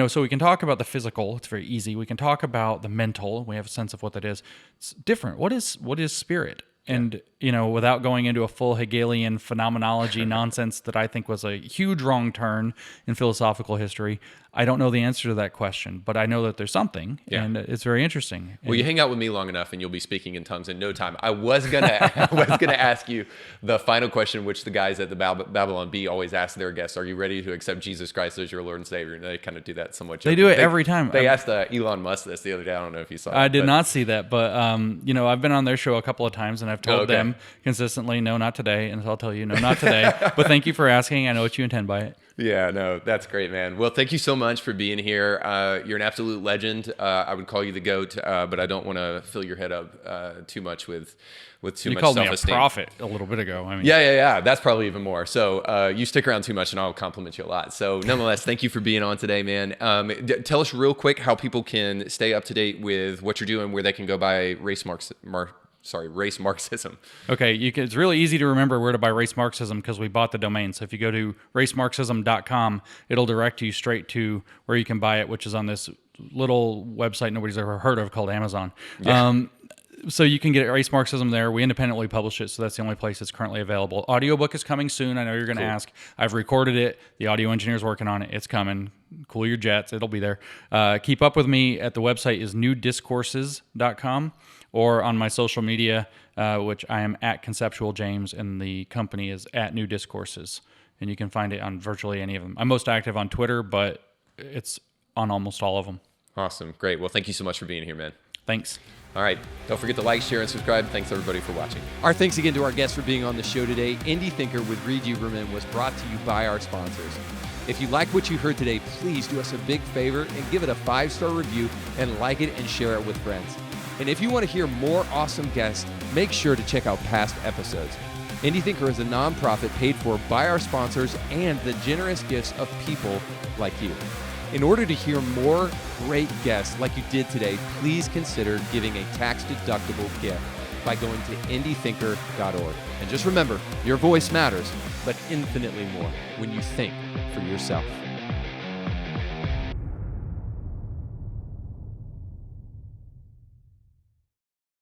so we can talk about the physical. It's very easy. We can talk about the mental. We have a sense of what that is. It's different. What is spirit? And, without going into a full Hegelian phenomenology nonsense that I think was a huge wrong turn in philosophical history, I don't know the answer to that question, but I know that there's something, and it's very interesting. Well, you hang out with me long enough, and you'll be speaking in tongues in no time. I was gonna ask you the final question, which the guys at the Babylon Bee always ask their guests: are you ready to accept Jesus Christ as your Lord and Savior? And they kind of do that somewhat. They do it every time. They asked Elon Musk this the other day. I don't know if you saw it. I did not see that, but I've been on their show a couple of times, and I've told them consistently, no, not today, and I'll tell you, no, not today. But thank you for asking. I know what you intend by it. Yeah, no, that's great, man. Well, thank you so much for being here. You're an absolute legend. I would call you the GOAT, but I don't want to fill your head up too much with too much self-esteem. You called me a prophet a little bit ago. I mean, yeah. That's probably even more. So you stick around too much, and I'll compliment you a lot. So nonetheless, thank you for being on today, man. Tell us real quick how people can stay up to date with what you're doing, where they can go buy Race Marxism. Okay, it's really easy to remember where to buy Race Marxism because we bought the domain. So if you go to racemarxism.com, it'll direct you straight to where you can buy it, which is on this little website nobody's ever heard of called Amazon. Yeah. So you can get Race Marxism there. We independently publish it, so that's the only place it's currently available. Audiobook is coming soon. I know you're going to ask. I've recorded it. The audio engineer's working on it. It's coming. Cool your jets. It'll be there. Keep up with me at the website is newdiscourses.com or on my social media, which I am at Conceptual James, and the company is at New Discourses. And you can find it on virtually any of them. I'm most active on Twitter, but it's on almost all of them. Awesome. Great. Well, thank you so much for being here, man. Thanks. All right. Don't forget to like, share, and subscribe. Thanks, everybody, for watching. Our thanks again to our guests for being on the show today. Indie Thinker with Reed Huberman was brought to you by our sponsors. If you like what you heard today, please do us a big favor and give it a 5-star review and like it and share it with friends. And if you want to hear more awesome guests, make sure to check out past episodes. Indie Thinker is a nonprofit paid for by our sponsors and the generous gifts of people like you. In order to hear more great guests like you did today, please consider giving a tax-deductible gift by going to indiethinker.org. And just remember, your voice matters, but infinitely more when you think for yourself.